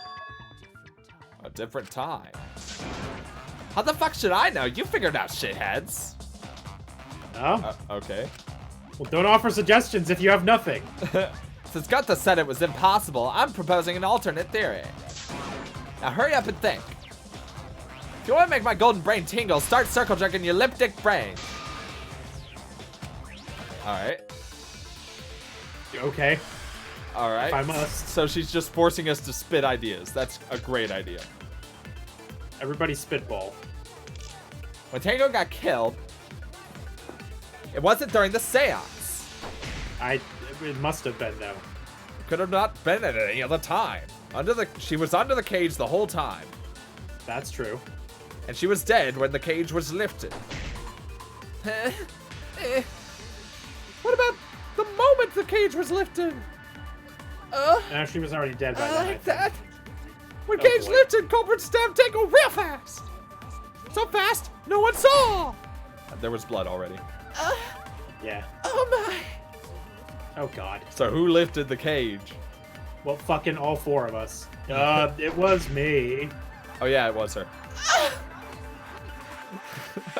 A different time. How the fuck should I know? You figured out, shitheads. Oh? Okay. Well, don't offer suggestions if you have nothing. Since Gunta said it was impossible, I'm proposing an alternate theory. Now hurry up and think. If you want to make my golden brain tingle, start circle jerking your elliptic brain. Alright. Okay. Alright. If I must. So she's just forcing us to spit ideas. That's a great idea. Everybody spitball. When Tenko got killed, it wasn't during the seance. It must have been, though. Could have not been at any other time. She was under the cage the whole time. That's true. And she was dead when the cage was lifted. What about the moment the cage was lifted? No, she was already dead by then. I Like think. that. When Oh, cage boy. lifted, culprit stabbed Tenko real fast. So fast, no one saw. There was blood already. Yeah. Oh my. Oh God. So who lifted the cage? Well, fucking all four of us. It was me. Oh yeah, it was her.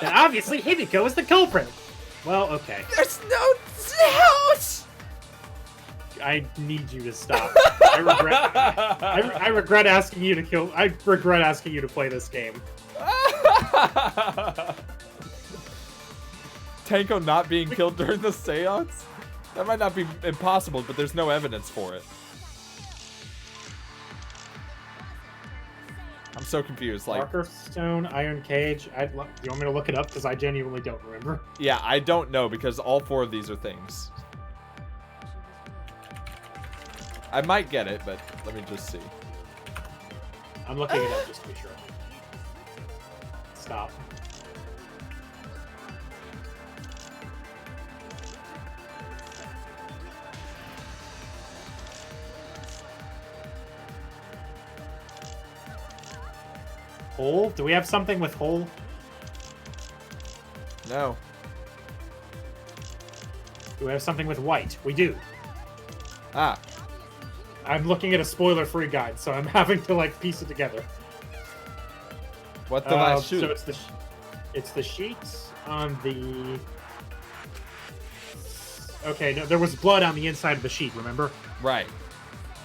And obviously, Himiko is the culprit. Well, okay. There's no doubt. I need you to stop. I regret. I regret asking you to kill. I regret asking you to play this game. Tenko not being killed during the seance? That might not be impossible, but there's no evidence for it. I'm so confused. Like, Marker Stone, Iron Cage. You want me to look it up? Because I genuinely don't remember. yeah, I don't know because all four of these are things. I might get it, but let me just see. I'm looking it up just to be sure. Stop. Hole? Do we have something with hole? No. Do we have something with white? We do. Ah, I'm looking at a spoiler-free guide, so I'm having to like piece it together. what did I shoot? So it's the sheets on the. Okay, no, there was blood on the inside of the sheet. Remember? Right.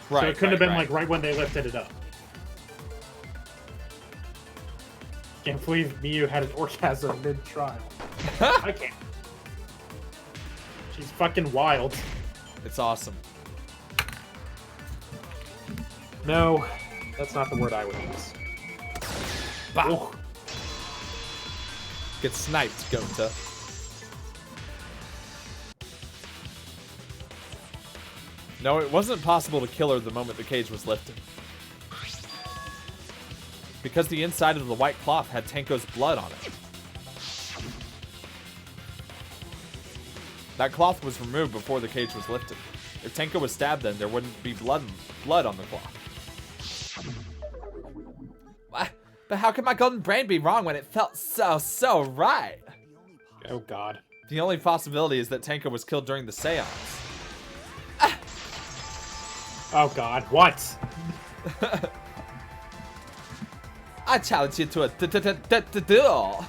So Right. it couldn't have been right. like right when they lifted it up. Can't believe Miyu had an orgasm mid-trial. I can't. She's fucking wild. It's awesome. No, that's not the word I would use. Bow. Get sniped, Gota. No, it wasn't possible to kill her the moment the cage was lifted. Because the inside of the white cloth had Tenko's blood on it. That cloth was removed before the cage was lifted. If Tenko was stabbed then, there wouldn't be blood on the cloth. What? But how could my golden brain be wrong when it felt so right? Oh god. The only possibility is that Tenko was killed during the seance. Oh god, what? I challenge you to a duel.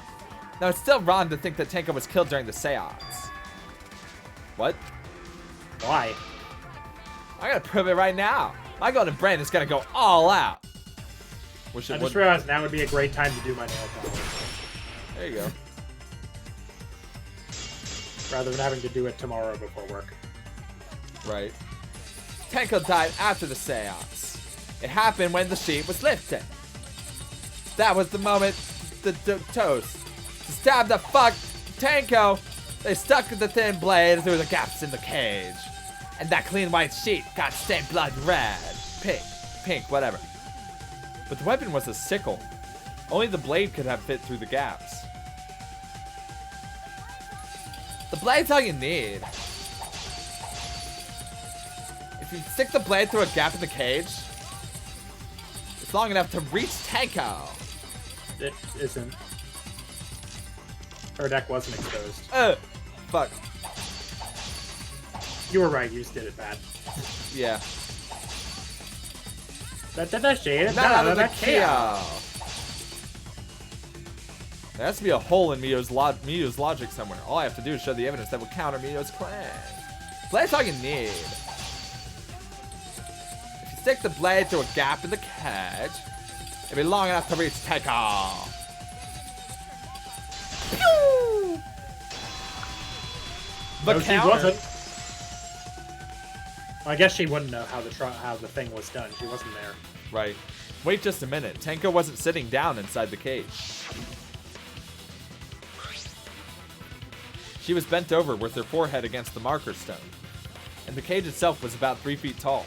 Now, it's still wrong to think that Tenko was killed during the seance. What? Why? I gotta prove it right now. My golden brain is gonna go all out. Wish it I would. just realized now would be a great time to do my nail polish. There you go. Rather than having to do it tomorrow before work. Right. Tenko died after the seance. It happened when the sheet was lifted. That was the moment the toast. To stab the fuck Tenko, they stuck the thin blade through the gaps in the cage. And that clean white sheet got stained blood red, pink, whatever. But the weapon was a sickle. Only the blade could have fit through the gaps. The blade's all you need. If you stick the blade through a gap in the cage, it's long enough to reach Tenko. It isn't. Her deck wasn't exposed. Fuck. You were right, you just did it bad. Yeah. That Kyo. There has to be a hole in Mio's logic somewhere. All I have to do is show the evidence that would counter Mio's claim. Blade's all you need. If you stick the blade through a gap in the cage, it'll be long enough to reach Tenko. Pew! The No, she counter. wasn't. I guess she wouldn't know how the thing was done. She wasn't there. Right. Wait just a minute. Tenko wasn't sitting down inside the cage. She was bent over with her forehead against the marker stone, and the cage itself was about 3 feet tall.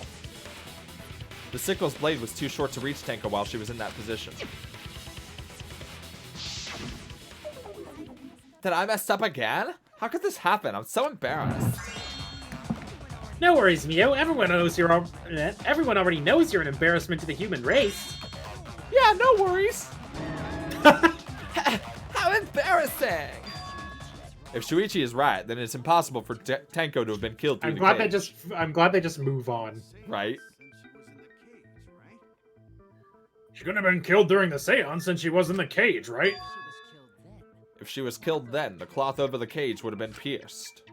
The sickle's blade was too short to reach Tenko while she was in that position. Did I mess up again? How could this happen? I'm so embarrassed. No worries, Mio. Everyone already knows you're an embarrassment to the human race. Yeah, no worries. How embarrassing. If Shuichi is right, then it's impossible for Tenko to have been killed through I'm the glad cage. I'm glad they just move on. Right? She couldn't have been killed during the seance since she was in the cage, right? If she was killed then, the cloth over the cage would have been pierced.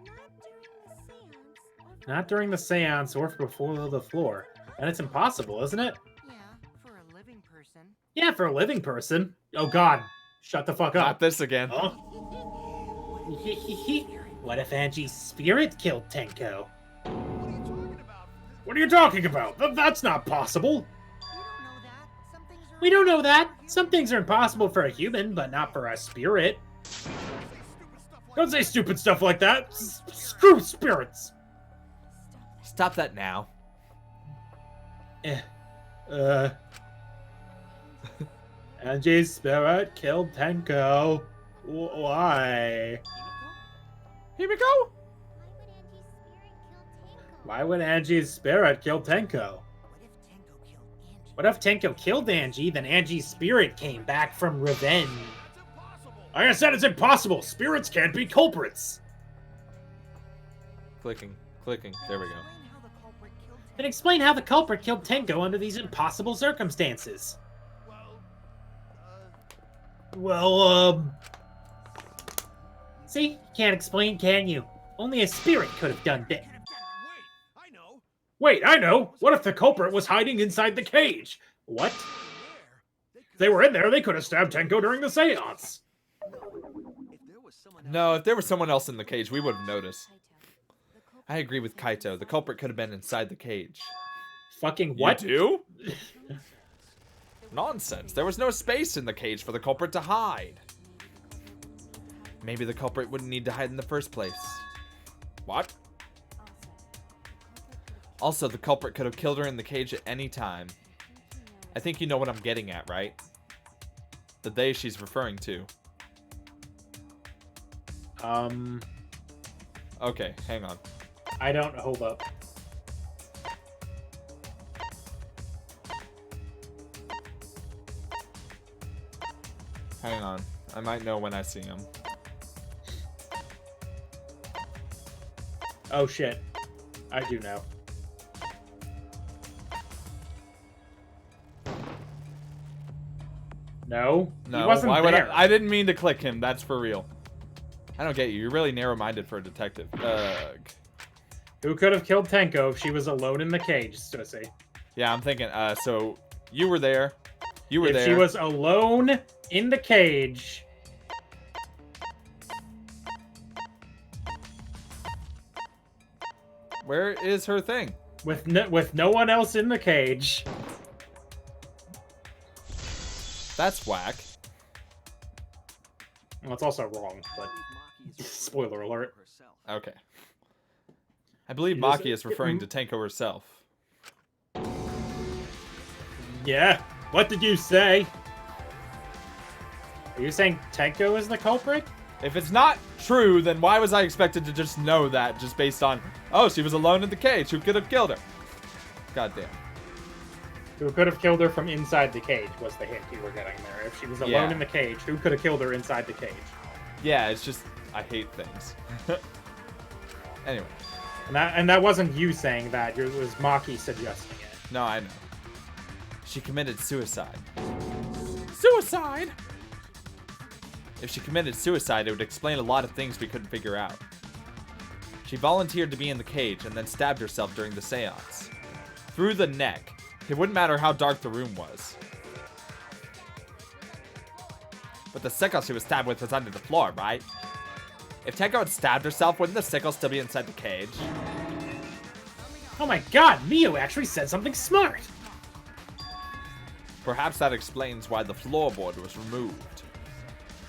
Not during the seance or before the floor. And it's impossible, isn't it? Yeah, for a living person. Yeah, for a living person. Oh god. Shut the fuck Not up. this again. Huh? What if Angie's spirit killed Tenko? What are you talking about? That's not possible. You don't know that. Some things are We don't know that. Some things are impossible for a human, but not for a spirit. Don't say stupid stuff like that. Screw spirits. Stop that now. Angie's spirit killed Tenko. Why? Himiko? Why would Angie's spirit kill Tenko? What if Tenko killed Angie, then Angie's spirit came back from revenge? Like I said, it's impossible. Spirits can't be culprits. Clicking. There we go. Then explain how the culprit killed Tenko under these impossible circumstances. See? You can't explain, can you? Only a spirit could have done that. Wait, I know. What if the culprit was hiding inside the cage? What? If they were in there, they could have stabbed Tenko during the seance. No, if there was someone else in the cage, we would have noticed. I agree with Kaito. The culprit could have been inside the cage. Fucking what? You do? Nonsense. There was no space in the cage for the culprit to hide. Maybe the culprit wouldn't need to hide in the first place. What? Also, the culprit could have killed her in the cage at any time. I think you know what I'm getting at, right? The they she's referring to. Okay, hang on. I don't hold up. Hang on. I might know when I see him. Oh shit. I do know. No? No, He wasn't why would there. I didn't mean to click him. That's for real. I don't get you. You're really narrow-minded for a detective. Ugh. Who could have killed Tenko if she was alone in the cage, Stussy? Yeah, I'm thinking, so you were there. You were If there. she was alone in the cage... Where is her thing? With no one else in the cage. That's whack. Well, it's also wrong, but... Spoiler alert. Okay. I believe It is- Maki is referring to Tenko herself. Yeah? What did you say? Are you saying Tenko is the culprit? If it's not true, then why was I expected to just know that just based on, oh, she was alone in the cage. Who could have killed her? Goddamn. Who could have killed her from inside the cage was the hint you were getting there. If she was alone Yeah. in the cage, who could have killed her inside the cage? Yeah, it's just, I hate things. Anyway. And that wasn't you saying that. It was Maki suggesting it. No, I know. She committed suicide. Suicide? If she committed suicide, it would explain a lot of things we couldn't figure out. She volunteered to be in the cage and then stabbed herself during the seance. Through the neck. It wouldn't matter how dark the room was. But the sickle she was stabbed with was under the floor, right? If Tenko had stabbed herself, wouldn't the sickle still be inside the cage? Oh my god, Mio actually said something smart! Perhaps that explains why the floorboard was removed.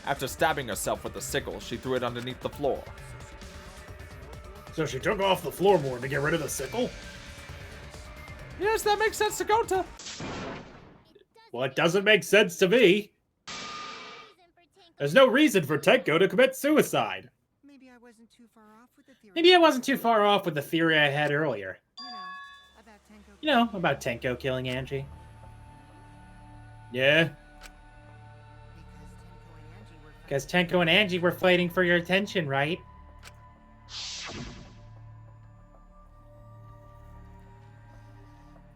After stabbing herself with the sickle, she threw it underneath the floor. So she took off the floorboard to get rid of the sickle? Yes, that makes sense to Gota. Well, it doesn't make sense to me. There's no reason for Tenko to commit suicide. Maybe I wasn't too far off with the theory. Maybe I wasn't too far off with the theory I had earlier. About Tenko. You know, about Tenko killing Angie. Yeah? Because Tenko and Angie were fighting for your attention, right?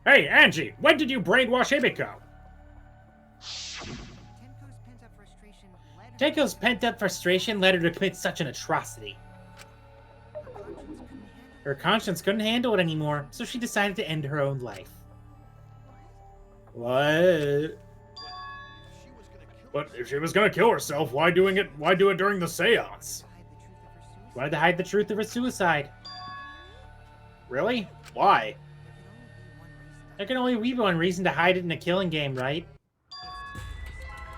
Hey, Angie, when did you brainwash Himiko? Tenko's pent-up frustration led her to commit such an atrocity. Her conscience couldn't handle it anymore, so she decided to end her own life. What? But if she was gonna kill herself, why do it during the seance? Wanted to hide the truth of her suicide. Really? Why? There can only be one reason to hide it in a killing game, right?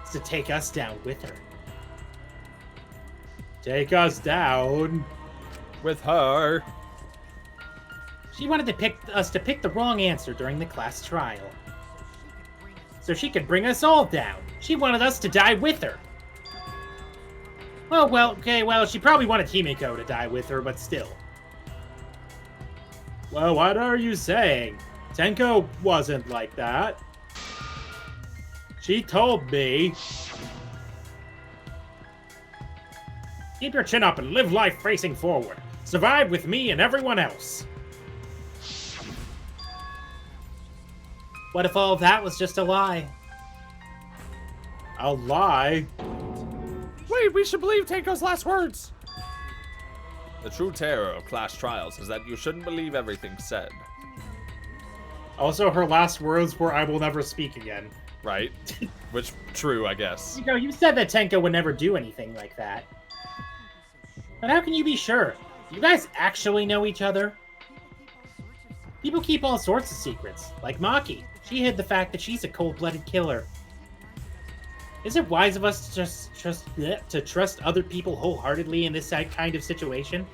It's to take us down with her. Take us down? With her. She wanted us to pick the wrong answer during the class trial. So she could bring us all down. She wanted us to die with her. Well, she probably wanted Himiko to die with her, but still. Well, what are you saying? Tenko wasn't like that. She told me. Keep your chin up and live life facing forward. Survive with me and everyone else. What if all of that was just a lie? A lie? Wait, we should believe Tenko's last words. The true terror of class trials is that you shouldn't believe everything said. Also, her last words were, "I will never speak again." Right? Which, true, I guess. You said that Tenko would never do anything like that. But how can you be sure? You guys actually know each other? People keep all sorts of secrets, like Maki. She hid the fact that she's a cold-blooded killer. Is it wise of us to trust other people wholeheartedly in this kind of situation?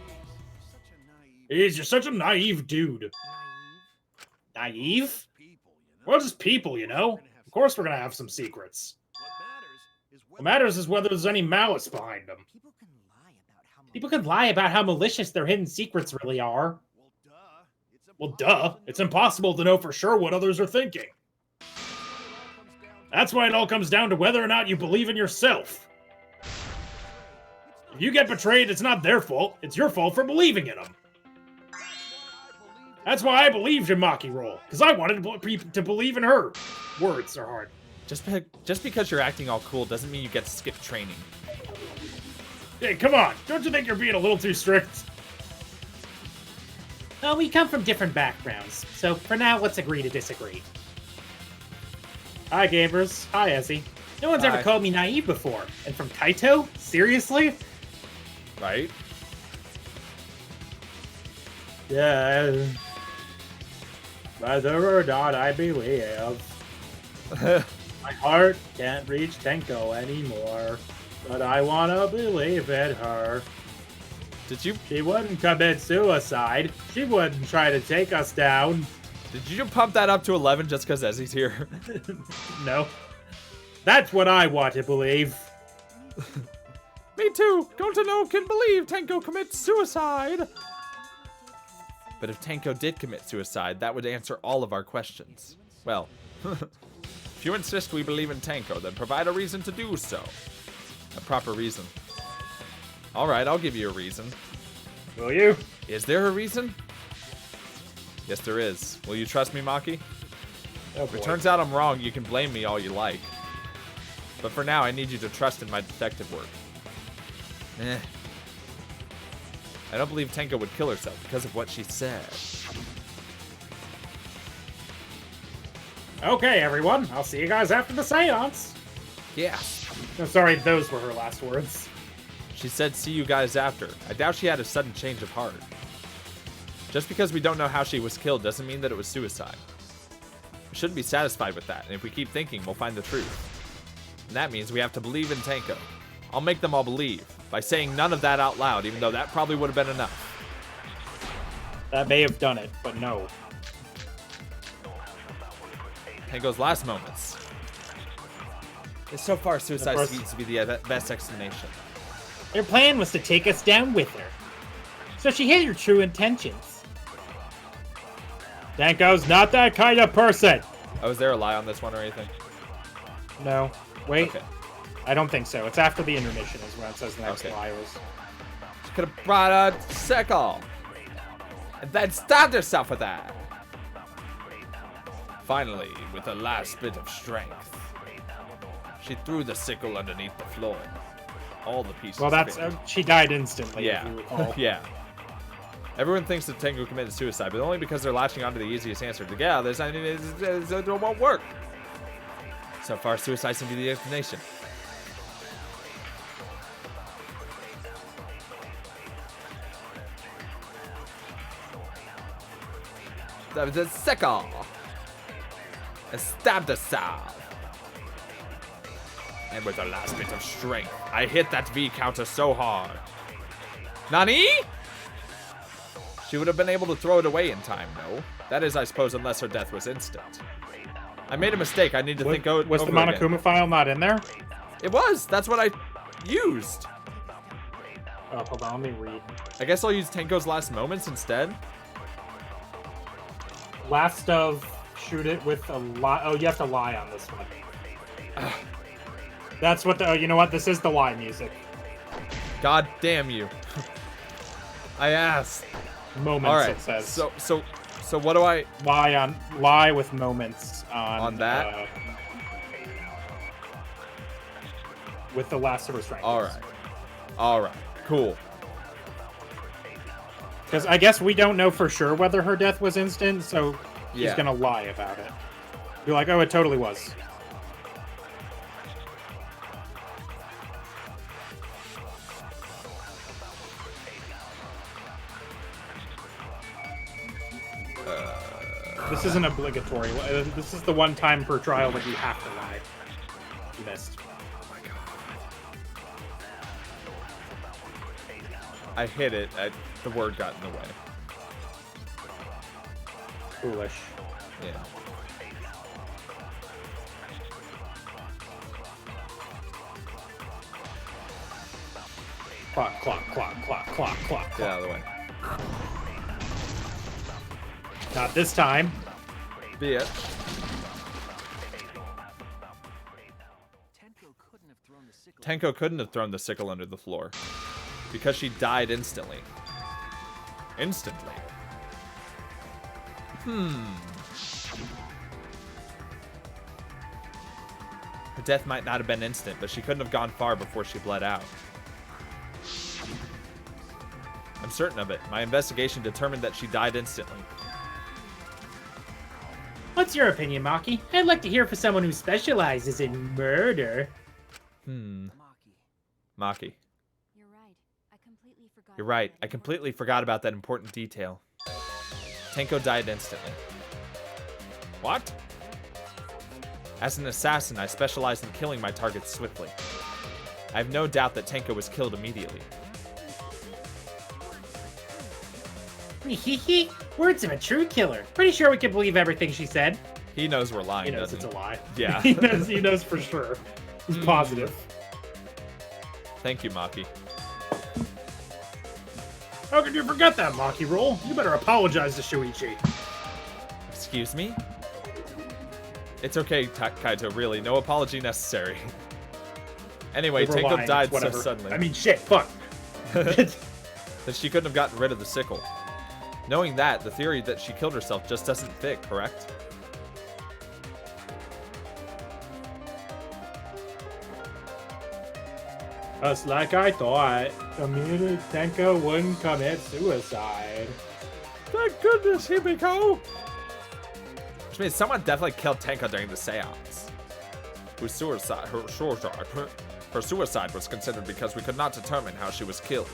You're such a naive dude. Naive? We're just people, you know? Of course we're gonna have some secrets. What matters is whether there's any malice behind them. People can lie about how malicious their hidden secrets really are. Well, duh. It's impossible to know for sure what others are thinking. That's why it all comes down to whether or not you believe in yourself. If you get betrayed, it's not their fault. It's your fault for believing in them. That's why I believed in Maki Roll, because I wanted people to believe in her. Words are hard. Just because you're acting all cool doesn't mean you get to skip training. Hey, come on. Don't you think you're being a little too strict? Well, we come from different backgrounds, so for now, let's agree to disagree. Hi, gamers. Hi, Ezzy. No one's ever called me naive before. And from Kaito? Seriously? Right? Yeah. Whether or not I believe. My heart can't reach Tenko anymore. But I wanna believe in her. Did you She wouldn't commit suicide. She wouldn't try to take us down. pump that up to 11 just because Ezzy's here? No. That's what I want to believe. Me too. Gota no can believe Tenko commits suicide. But if Tenko did commit suicide, that would answer all of our questions. Well, if you insist we believe in Tenko, then provide a reason to do so. A proper reason. Alright, I'll give you a reason. Will you? Is there a reason? Yes, there is. Will you trust me, Maki? Oh, If it turns out I'm wrong, you can blame me all you like. But for now, I need you to trust in my detective work. I don't believe Tenko would kill herself because of what she said. Okay, everyone. I'll see you guys after the seance. Yeah. No, sorry, those were her last words. She said, see you guys after. I doubt she had a sudden change of heart. Just because we don't know how she was killed doesn't mean that it was suicide. We shouldn't be satisfied with that, and if we keep thinking, we'll find the truth. And that means we have to believe in Tenko. I'll make them all believe, by saying none of that out loud, even though that probably would have been enough. That may have done it, but no. Tenko's last moments. So far, suicide first- seems to be the best explanation. Her plan was to take us down with her. So she hid her true intentions. Tenko's not that kind of person. Oh, is there a lie on this one or anything? No. Wait. Okay. I don't think so. It's after the intermission is when it says the next Okay. lie was. She could have brought a sickle. And then stabbed herself with that. Finally, with a last bit of strength, she threw the sickle underneath the floor. All the pieces. Well, that's fit. she died instantly. Yeah. If you recall. Yeah. Everyone thinks that Tenko committed suicide, but only because they're latching onto the easiest answer. Like, yeah, it won't work. So far, suicide seems to be the explanation. The sickle. And stabbed herself. And with the last bit of strength, I hit that V counter so hard. Nani? She would have been able to throw it away in time, no? That is, I suppose, unless her death was instant. I made a mistake. I need to think over Was the again. Monokuma file not in there? It was. That's what I used. Oh, hold on. Let me read. I guess I'll use Tenko's last moments instead. Last of shoot it with a lie. Oh, you have to lie on this one. That's what the. Oh, you know what? This is the lie music. God damn you. I asked. Moments. All right. It says. So what do I? Lie with moments on that? With the last of her strength. All right. All right. Cool. Because I guess we don't know for sure whether her death was instant, so he's Yeah. gonna lie about it. Be like, oh, it totally was. This isn't obligatory. This is the one time per trial that you have to lie. You missed. Oh my god. I hit it. The word got in the way. Foolish. Yeah. Clock, clock, clock, clock, clock, clock, Get clock. out of the way. Not this time. Be it. Tenko couldn't have thrown the sickle under the floor. Because she died instantly. Instantly. Her death might not have been instant, but she couldn't have gone far before she bled out. I'm certain of it. My investigation determined that she died instantly. What's your opinion, Maki? I'd like to hear from someone who specializes in murder. Maki. You're right. I completely forgot. You're right. I completely forgot about that important detail. Tenko died instantly. What? As an assassin, I specialize in killing my targets swiftly. I have no doubt that Tenko was killed immediately. Hehe. Words of a true killer. Pretty sure we can believe everything she said. He knows we're lying, He knows doesn't it's a lie. Yeah. he knows for sure. He's positive. Thank you, Maki. How could you forget that, Maki Roll? You better apologize to Shuichi. Excuse me? It's okay, Kaito, really. No apology necessary. Anyway, We're Tenko lying, died so whatever. suddenly I mean, shit, fuck. that she couldn't have gotten rid of the sickle. Knowing that, the theory that she killed herself just doesn't fit, correct? Just like I thought, Amina Tenko wouldn't commit suicide. Thank goodness, Himiko! Which means someone definitely killed Tenko during the seance. Whose suicide, her suicide Her suicide was considered because we could not determine how she was killed.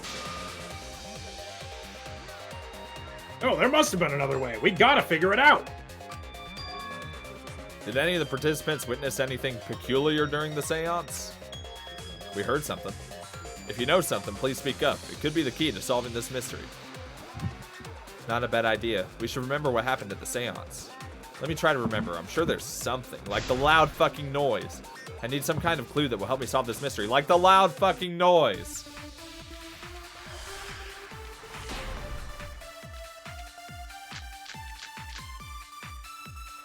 Oh, there must have been another way. We gotta figure it out. Did any of the participants witness anything peculiar during the seance? We heard something. If you know something, please speak up. It could be the key to solving this mystery. Not a bad idea. We should remember what happened at the seance. Let me try to remember. I'm sure there's something, like the loud fucking noise. I need some kind of clue that will help me solve this mystery, like the loud fucking noise.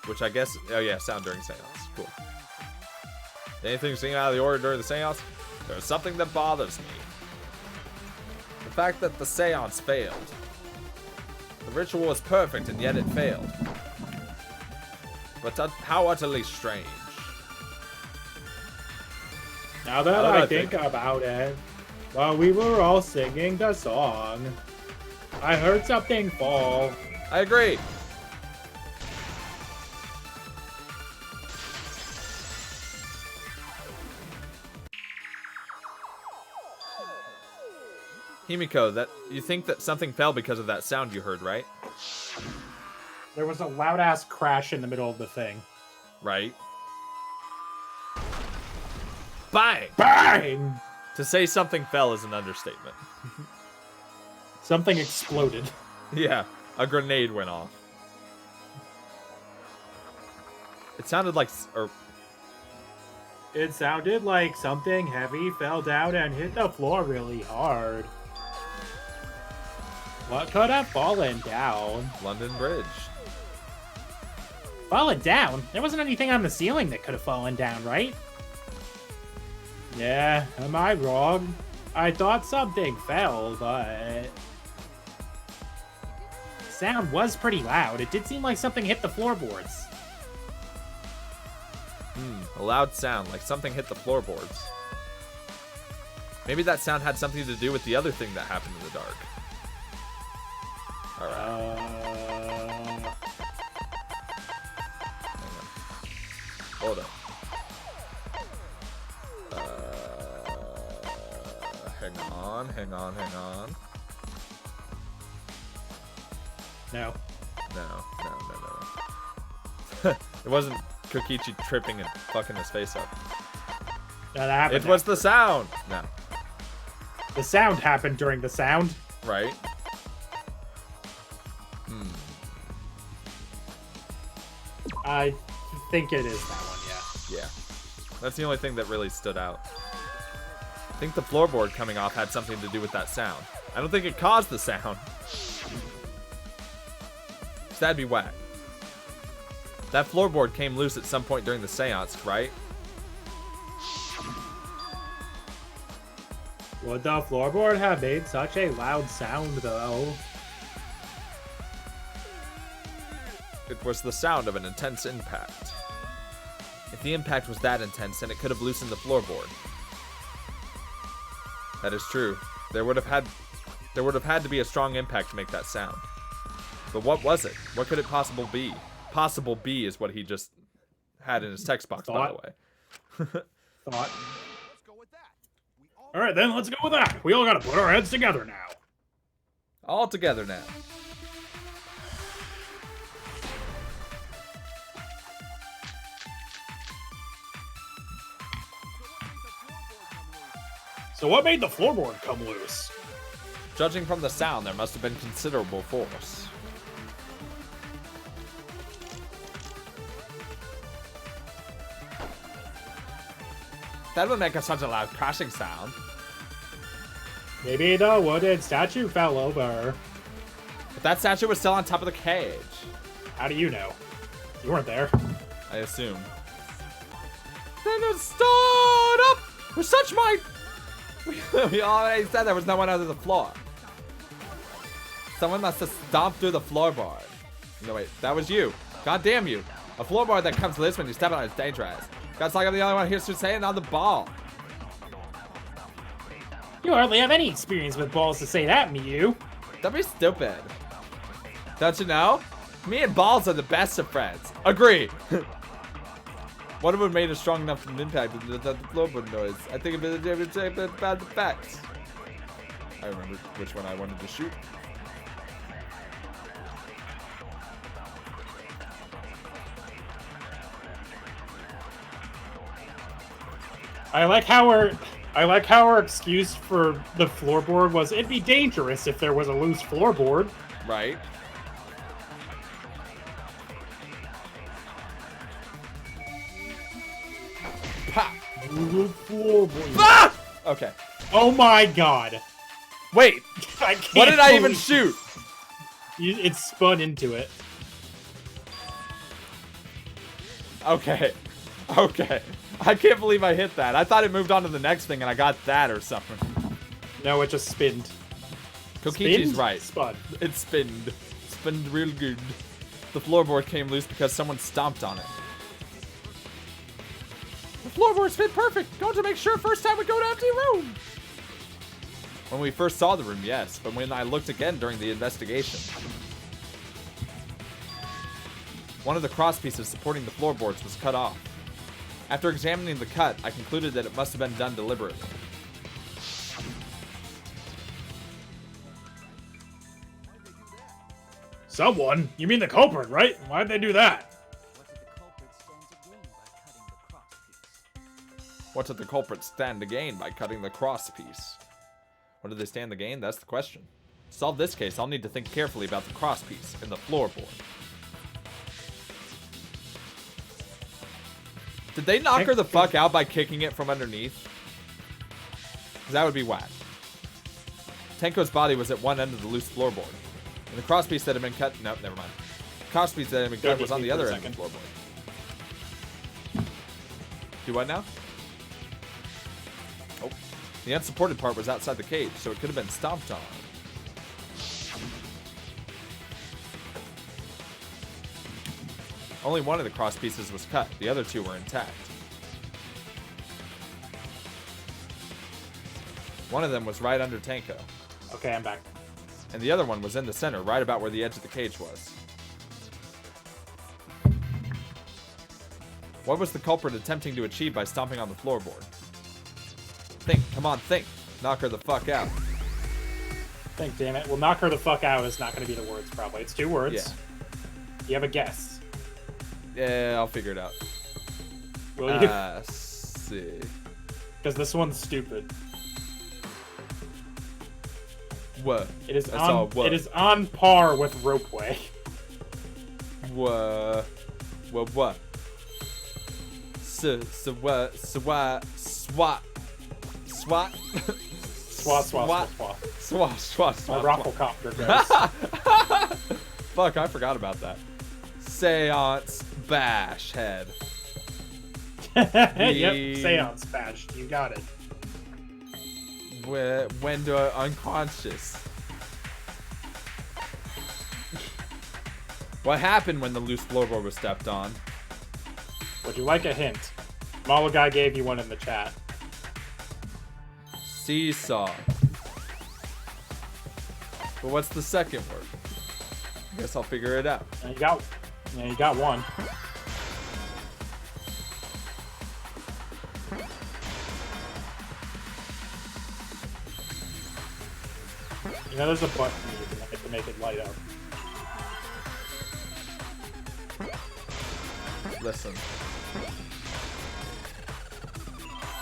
Which I guess, oh yeah, sound during seance. Cool. Anything seem out of the order during the seance? There's something that bothers me. The fact that the seance failed. The ritual was perfect and yet it failed. But how utterly strange. Now that I think about it, while we were all singing the song, I heard something fall. I agree. Himiko, that you think that something fell because of that sound you heard, right? There was a loud-ass crash in the middle of the thing. Right. Bang! Bang! To say something fell is an understatement. Something exploded. Yeah, a grenade went off. It sounded like, It sounded like something heavy fell down and hit the floor really hard. What could have fallen down? London Bridge. Fallen down? There wasn't anything on the ceiling that could have fallen down, right? Yeah, am I wrong? I thought something fell, but... Sound was pretty loud. It did seem like something hit the floorboards. A loud sound, like something hit the floorboards. Maybe that sound had something to do with the other thing that happened in the dark. Alright. Hold up. Hang on. No. No. It wasn't Kokichi tripping and fucking his face up. No, that happened. It was the sound. No. The sound happened during the sound. Right. I think it is that one, Yeah. That's the only thing that really stood out. I think the floorboard coming off had something to do with that sound. I don't think it caused the sound. So that'd be whack. That floorboard came loose at some point during the seance, right? Would the floorboard have made such a loud sound, though? It was the sound of an intense impact. If the impact was that intense, then it could have loosened the floorboard. That is true. There would have had to be a strong impact to make that sound. But what was it? What could it possibly be? Possible B is what he just had in his text box, by the way. Thought. All right, then, let's go with that. We all gotta put our heads together now. All together now. So what made the floorboard come loose? Judging from the sound, there must have been considerable force. That would make such a loud crashing sound. Maybe the wooden statue fell over. But that statue was still on top of the cage. How do you know? You weren't there. I assume. Then it stood up with such might. We already said there was no one under the floor. Someone must have stomped through the floorboard. No, wait, that was you. God damn you. A floorboard that comes loose when you step on it is dangerous. God's like I'm the only one here to say it on the ball. You hardly have any experience with balls to say that, Miyu. Don't be stupid. Don't you know? Me and Balls are the best of friends. Agree. One of them made a strong enough impact with the floorboard noise. I think about the facts. I remember which one I wanted to shoot. I like how our excuse for the floorboard was it'd be dangerous if there was a loose floorboard. Right. Pop. Floorboard. Ah! Okay. Oh my god. Wait. I can't What did I even believe- shoot? It spun into it. Okay. Okay. I can't believe I hit that. I thought it moved on to the next thing and I got that or something. No, it just spinned. Kokichi's Spinned? right. Spun. It spinned. Spinned real good. The floorboard came loose because someone stomped on it. The floorboard's fit perfect. Going to make sure first time we go to empty room. When we first saw the room, yes. But when I looked again during the investigation. One of the cross pieces supporting the floorboards was cut off. After examining the cut, I concluded that it must have been done deliberately. Someone? You mean the culprit, right? Why'd they do that? What did the culprit stand to gain by cutting the cross piece? What did they stand to gain? That's the question. To solve this case, I'll need to think carefully about the cross piece in the floorboard. Did they knock her the fuck out by kicking it from underneath? 'Cause that would be whack. Tenko's body was at one end of the loose floorboard. And the cross piece that had been cut... Nope, never mind. The cross piece that had been cut was on the other end of the floorboard. Do what now? Oh. The unsupported part was outside the cage, so it could have been stomped on. Only one of the cross pieces was cut. The other two were intact. One of them was right under Tenko. Okay, I'm back. And the other one was in the center, right about where the edge of the cage was. What was the culprit attempting to achieve by stomping on the floorboard? Think, come on, think. Knock her the fuck out. Think, damn it. Well, knock her the fuck out is not going to be the words, probably. It's 2 words. Yeah. You have a guess. Yeah, I'll figure it out. Will you? See. Because this one's stupid. What? It is I saw on. what? It is on par with ropeway. What? What? What? Swat. Swat, swat, swat, swat. My Rocklecopter goes. Fuck, I forgot about that. Seance bash head. Yep, seance bash. You got it. When do I unconscious? What happened when the loose floorboard was stepped on? Would you like a hint? Malagai gave you one in the chat. Seesaw. But what's the second word? I guess I'll figure it out. And you got one. You know, there's a button you can hit to make it light up. Listen,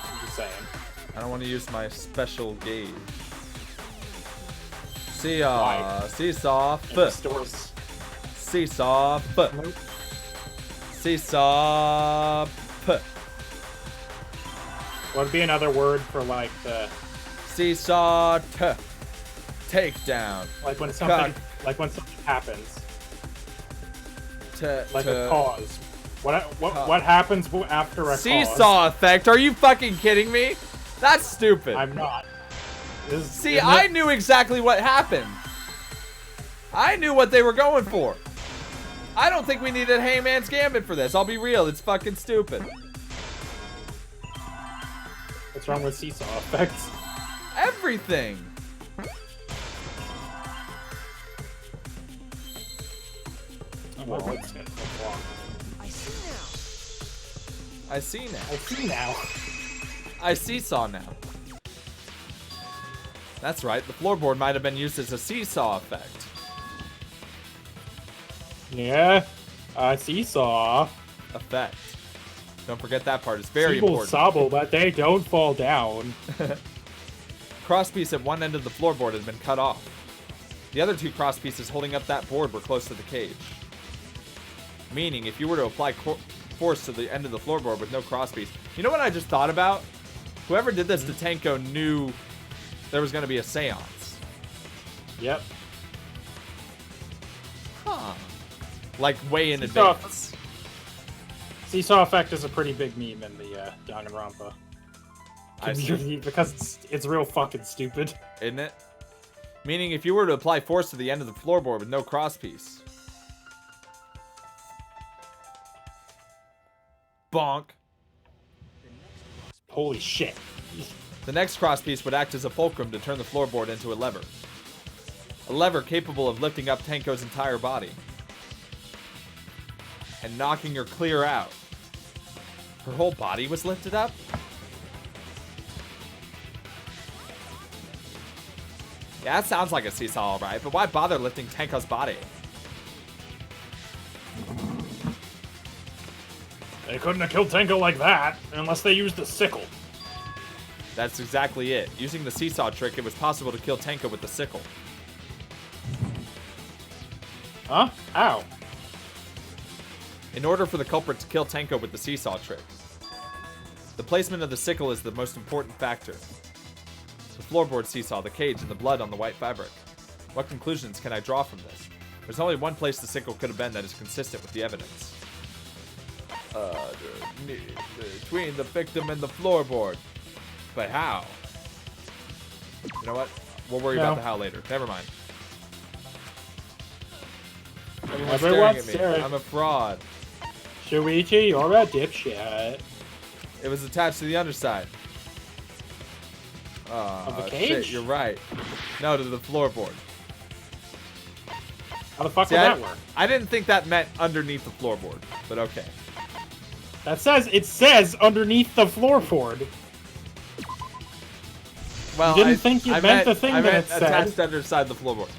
I'm just saying. I don't want to use my special gauge. Why? Seesaw. And the stores. Seesaw. Seesaw. What would be another word for like the Seesaw. Takedown. like when something happens, like a cause. What happens after a cause? Seesaw effect? Are you fucking kidding me? That's stupid. I'm not. See, I knew exactly what happened. I knew what they were going for. I don't think we needed Hangman's Gambit for this. I'll be real. It's fucking stupid. What's wrong with seesaw effects? Everything. Oh, well, it's wrong. I see now. I see now. I seesaw now. That's right, the floorboard might have been used as a seesaw effect. Yeah, I seesaw. Effect. Don't forget that part, it's very Seeble important. sobble, but they don't fall down. Crosspiece at one end of the floorboard had been cut off. The other two crosspieces holding up that board were close to the cage. Meaning, if you were to apply force to the end of the floorboard with no crosspiece... You know what I just thought about? Whoever did this to Tenko knew there was going to be a seance. Yep. Huh. Like, way in Seesaw. advance. Seesaw effect is a pretty big meme in the Danganronpa I see. community because it's real fucking stupid. Isn't it? Meaning, if you were to apply force to the end of the floorboard with no crosspiece... Bonk. Holy shit. The next crosspiece would act as a fulcrum to turn the floorboard into a lever. A lever capable of lifting up Tenko's entire body. And knocking her clear out. Her whole body was lifted up? Yeah, that sounds like a seesaw, alright, but why bother lifting Tenko's body? They couldn't have killed Tenko like that unless they used the sickle. That's exactly it. Using the seesaw trick, it was possible to kill Tenko with the sickle. Huh? Ow. In order for the culprit to kill Tenko with the seesaw trick, the placement of the sickle is the most important factor. The floorboard seesaw, the cage, and the blood on the white fabric. What conclusions can I draw from this? There's only one place the sickle could have been that is consistent with the evidence. Between the victim and the floorboard. But how? You know what? We'll worry about the how later. Never mind. Everyone's staring at me. staring. I'm a fraud. Shuichi, you're a dipshit. It was attached to the underside. Of the Shit, cage? you're right. No, to the floorboard. How the fuck See, would that work? I didn't think that meant underneath the floorboard, but okay. It says underneath the floorboard. Well, You didn't think you meant the thing I that meant it said. attached underside the floorboard.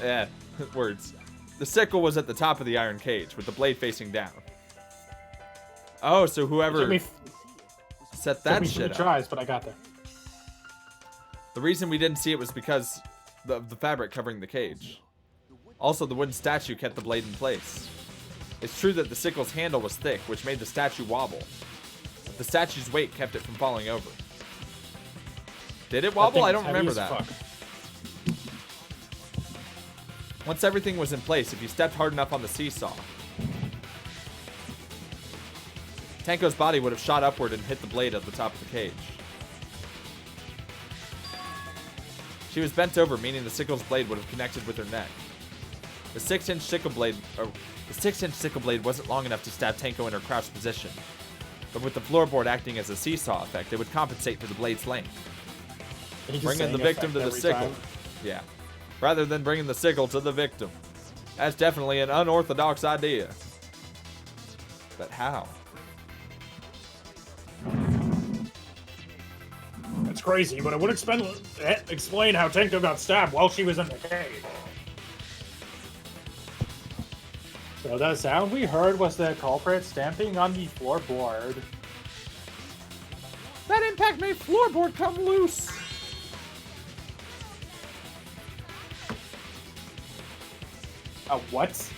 Yeah, words. The sickle was at the top of the iron cage, with the blade facing down. Oh, so whoever Took me set that three shit up. tries, but I got there. The reason we didn't see it was because of the fabric covering the cage. Also, the wooden statue kept the blade in place. It's true that the sickle's handle was thick, which made the statue wobble. But the statue's weight kept it from falling over. Did it wobble? I don't remember that. Once everything was in place, if you stepped hard enough on the seesaw, Tenko's body would have shot upward and hit the blade at the top of the cage. She was bent over, meaning the sickle's blade would have connected with her neck. The 6-inch sickle blade wasn't long enough to stab Tenko in her crouched position, but with the floorboard acting as a seesaw effect, it would compensate for the blade's length. Bringing the victim to the sickle. Yeah. Rather than bringing the sickle to the victim. That's definitely an unorthodox idea. But how? That's crazy, but it would explain how Tenko got stabbed while she was in the cage. So the sound we heard was the culprit stamping on the floorboard. That impact made floorboard come loose. What?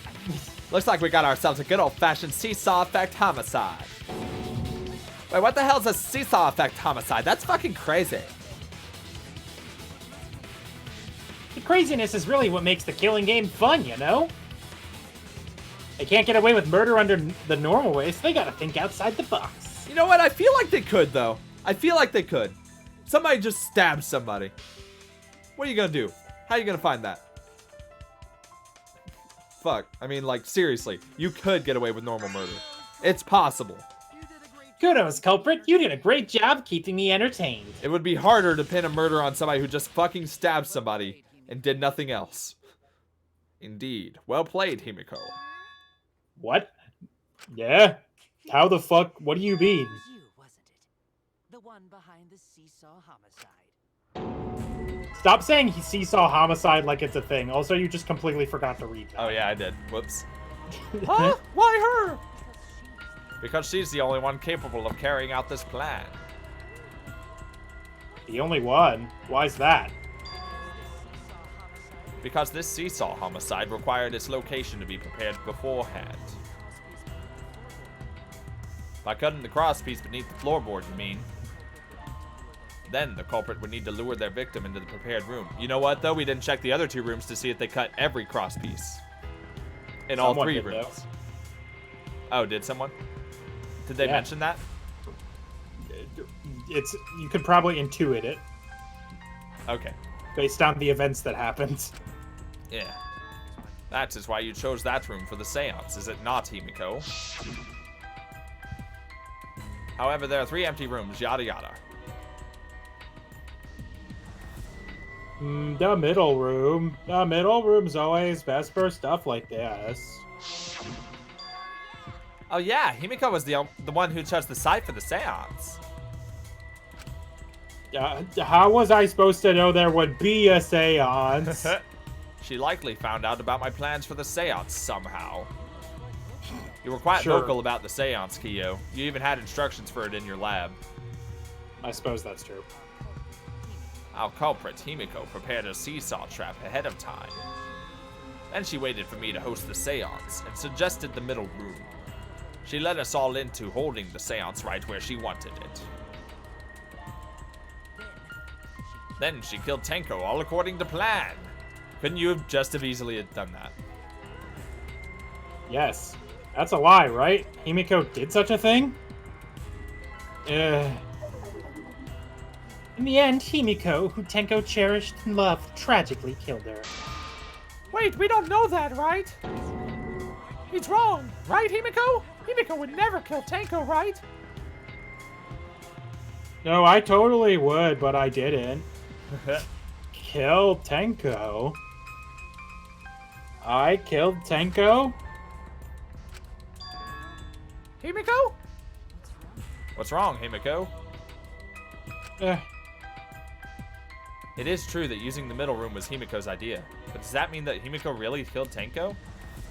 Looks like we got ourselves a good old-fashioned seesaw effect homicide. Wait, what the hell is a seesaw effect homicide? That's fucking crazy. The craziness is really what makes the killing game fun, you know? They can't get away with murder under the normal way, so they gotta think outside the box. You know what? I feel like they could, though. I feel like they could. Somebody just stabbed somebody. What are you gonna do? How are you gonna find that? Fuck. I mean, like, seriously. You could get away with normal murder. It's possible. Kudos, culprit. You did a great job keeping me entertained. It would be harder to pin a murder on somebody who just fucking stabbed somebody and did nothing else. Indeed. Well played, Himiko. What? Yeah? How the fuck? What do you mean? It was you, wasn't it? The one behind the seesaw homicide. Stop saying he seesaw homicide like it's a thing. Also, you just completely forgot to read that. Oh yeah, I did. Whoops. Huh? Why her? Because she's the only one capable of carrying out this plan. The only one? Why's that? Because this seesaw homicide required its location to be prepared beforehand. By cutting the crosspiece beneath the floorboard, you mean? Then the culprit would need to lure their victim into the prepared room. You know what, though? We didn't check the other 2 rooms to see if they cut every crosspiece. In all Someone 3 did, rooms. Oh, did someone? Did they mention that? You could probably intuit it Okay. based on the events that happened. Yeah. That is why you chose that room for the seance, is it not, Himiko? However, there are 3 empty rooms, yada yada. The middle room. The middle room's always best for stuff like this. Oh yeah, Himiko was the one who chose the site for the seance. How was I supposed to know there would be a seance? She likely found out about my plans for the seance somehow. You were quite Sure. vocal about the seance, Kyo. You even had instructions for it in your lab. I suppose that's true. Our culprit, Himiko, prepared a seesaw trap ahead of time. Then she waited for me to host the seance and suggested the middle room. She led us all into holding the seance right where she wanted it. Then she killed Tenko, all according to plan. Couldn't you have just as easily have done that? Yes. That's a lie, right? Himiko did such a thing? In the end, Himiko, who Tenko cherished and loved, tragically killed her. Wait, we don't know that, right? He's wrong, right, Himiko? Himiko would never kill Tenko, right? No, I totally would, but I didn't. Kill Tenko? I killed Tenko? Himiko? What's wrong, Himiko? It is true that using the middle room was Himiko's idea, but does that mean that Himiko really killed Tenko?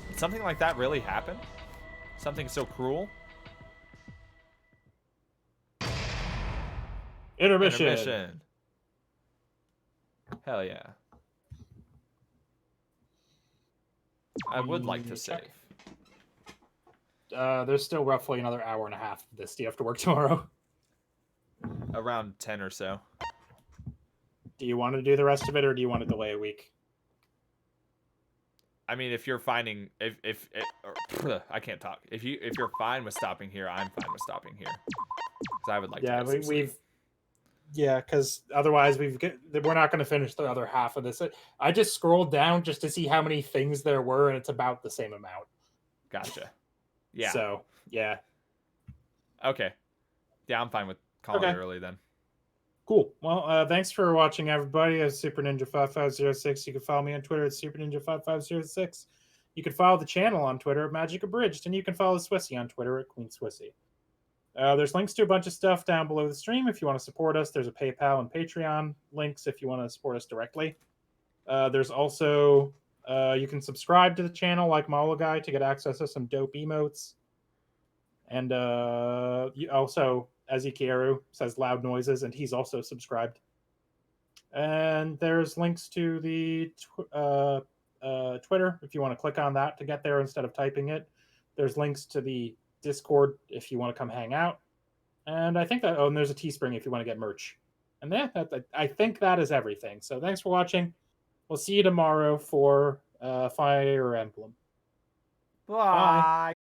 Did something like that really happen? Something so cruel? Intermission. Hell yeah. I would like to save. There's still roughly another hour and a half of this. Do you have to work tomorrow? Around 10 or so. Do you want to do the rest of it, or do you want to delay a week? I mean, if you're finding, I can't talk. If you're fine with stopping here, I'm fine with stopping here. Because I would like to get some sleep. Yeah, because otherwise we're not going to finish the other half of this. I just scrolled down just to see how many things there were, and it's about the same amount. Gotcha. Yeah. So, yeah. Okay. Yeah, I'm fine with calling it early then. Cool. Well, thanks for watching, everybody. As Super Ninja 5506, you can follow me on Twitter at Super Ninja 5506. You can follow the channel on Twitter at Magic Abridged, and you can follow Swissy on Twitter at Queen Swissy. There's links to a bunch of stuff down below the stream if you want to support us. There's a PayPal and Patreon links if you want to support us directly. There's also you can subscribe to the channel like Mala Guy to get access to some dope emotes. And you also, Ezekieru says loud noises, and he's also subscribed. And there's links to the Twitter if you want to click on that to get there instead of typing it. There's links to the Discord if you want to come hang out. And I think that, and there's a Teespring if you want to get merch. And I think that is everything. So thanks for watching. We'll see you tomorrow for Fire Emblem. Bye.